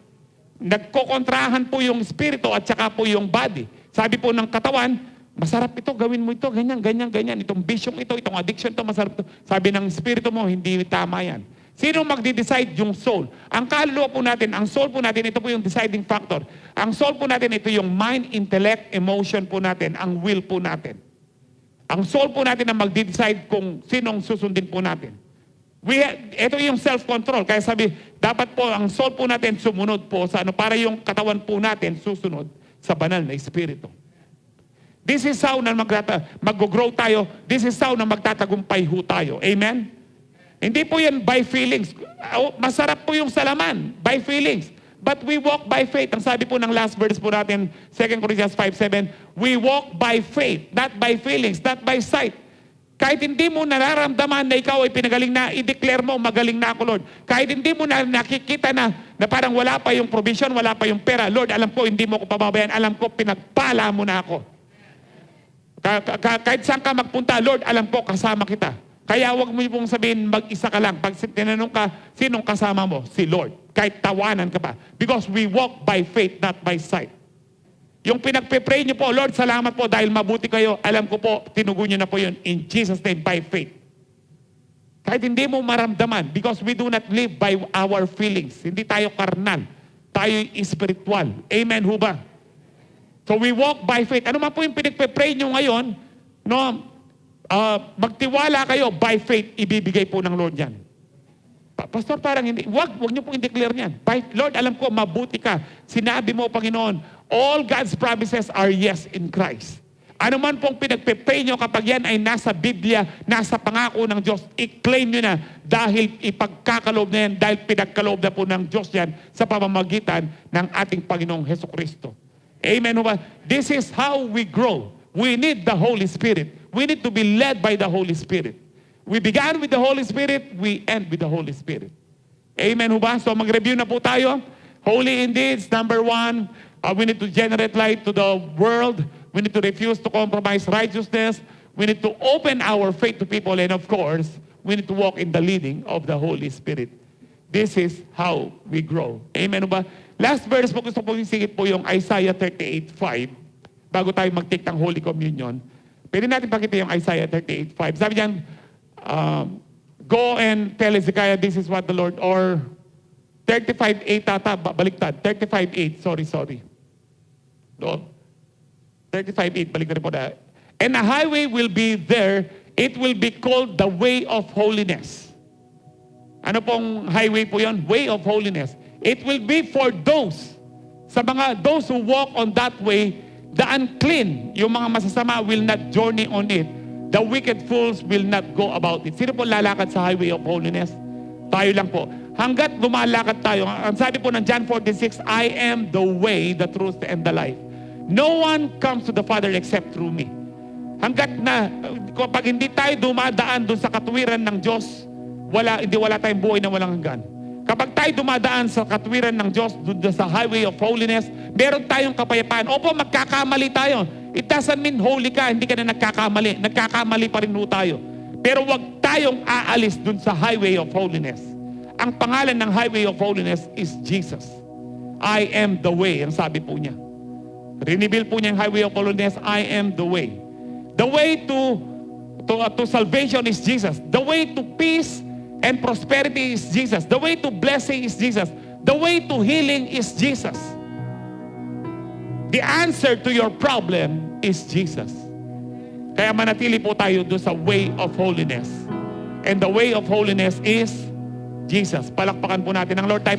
Nagkokontrahan po yung espiritu at saka po yung body. Sabi po ng katawan, masarap ito, gawin mo ito, ganyan, ganyan, ganyan. Itong bisyong ito, itong addiction ito, masarap ito. Sabi ng espiritu mo, hindi tama yan. Sino magde-decide? Yung soul. Ang kaluluwa po natin, ang soul po natin, ito po yung deciding factor. Ang soul po natin, ito yung mind, intellect, emotion po natin, ang will po natin. Ang soul po natin ang magde-decide kung sinong susundin po natin. Ito yung self-control. Kaya sabi, dapat po ang soul po natin sumunod po sa ano, para yung katawan po natin susunod sa banal na espiritu. This is how na mag-grow tayo. This is how na magtatagumpay ho tayo. Amen? Hindi po yan by feelings. Masarap po yung salaman, by feelings. But we walk by faith. Ang sabi po ng last verse po natin, 2 Corinthians 5:7, we walk by faith, not by feelings, not by sight. Kahit hindi mo nararamdaman na ikaw ay pinagaling na, i-declare mo, magaling na ako, Lord. Kahit hindi mo na nakikita na parang wala pa yung provision, wala pa yung pera, Lord, alam ko, hindi mo ko pababayan. Alam ko, pinagpala mo na ako. Kahit saan ka magpunta, Lord, alam ko, kasama kita. Kaya wag mo pong sabihin, mag-isa ka lang. Pag tinanong ka, sinong kasama mo? Si Lord. Kahit tawanan ka pa. Because we walk by faith, not by sight. Yung pinagpe-pray niyo po, Lord, salamat po dahil mabuti kayo. Alam ko po, tinugon niyo na po yun in Jesus' name by faith. Kahit hindi mo maramdaman, because we do not live by our feelings. Hindi tayo karnal. Tayo spiritual. Amen ho ba? So we walk by faith. Ano man po yung pinagpe-pray niyo ngayon, no? Magtiwala kayo by faith, ibibigay po ng Lord yan. Pastor, parang hindi. Wag niyo pong i-declare yan. Lord, alam ko, mabuti ka. Sinabi mo, Panginoon, all God's promises are yes in Christ. Ano man pong pinagpe-pray nyo kapag yan ay nasa Biblia, nasa pangako ng Diyos, i-claim nyo na dahil ipagkakaloob na yan, dahil pinagkaloob na po ng Diyos yan sa pamamagitan ng ating Panginoong Hesukristo. Amen. This is how we grow. We need the Holy Spirit. We need to be led by the Holy Spirit. We began with the Holy Spirit, we end with the Holy Spirit. Amen ho ba? So mag-review na po tayo. Holy indeed, number 1, we need to generate light to the world. We need to refuse to compromise righteousness. We need to open our faith to people. And of course, we need to walk in the leading of the Holy Spirit. This is how we grow. Amen ho ba? Last verse po, gusto po isingit po yung Isaiah 38:5 bago tayo mag-take ng Holy Communion. Pwede natin pakita yung Isaiah 38:5. Sabi diyan, go and tell Hezekiah, this is what the Lord, or 35:8 tata, baliktad. 35:8, sorry. No? 35:8, baliktad po na. And a highway will be there, it will be called the way of holiness. Ano pong highway po yun? Way of holiness. It will be for those who walk on that way. The unclean, yung mga masasama, will not journey on it. The wicked fools will not go about it. Sino po lalakad sa highway of holiness? Tayo lang po. Hanggat lumalakad tayo, ang sabi po ng John 14:6, I am the way, the truth, and the life. No one comes to the Father except through me. Hanggat na, kapag hindi tayo dumadaan doon sa katuwiran ng Diyos, hindi wala tayong buhay na walang hanggan. Kapag tayo dumadaan sa katwiran ng Diyos, sa highway of holiness, meron tayong kapayapaan. Opo, magkakamali tayo. It doesn't mean holy ka, hindi ka na nagkakamali. Nagkakamali pa rin ho tayo. Pero wag tayong aalis dun sa highway of holiness. Ang pangalan ng highway of holiness is Jesus. I am the way, ang sabi po niya. Rinibil po niya yung highway of holiness, I am the way. The way to salvation is Jesus. The way to peace And prosperity is Jesus. The way to blessing is Jesus. The way to healing is Jesus. The answer to your problem is Jesus. Kaya manatili po tayo doon sa way of holiness. And the way of holiness is Jesus. Palakpakan po natin ang Lord. Tayo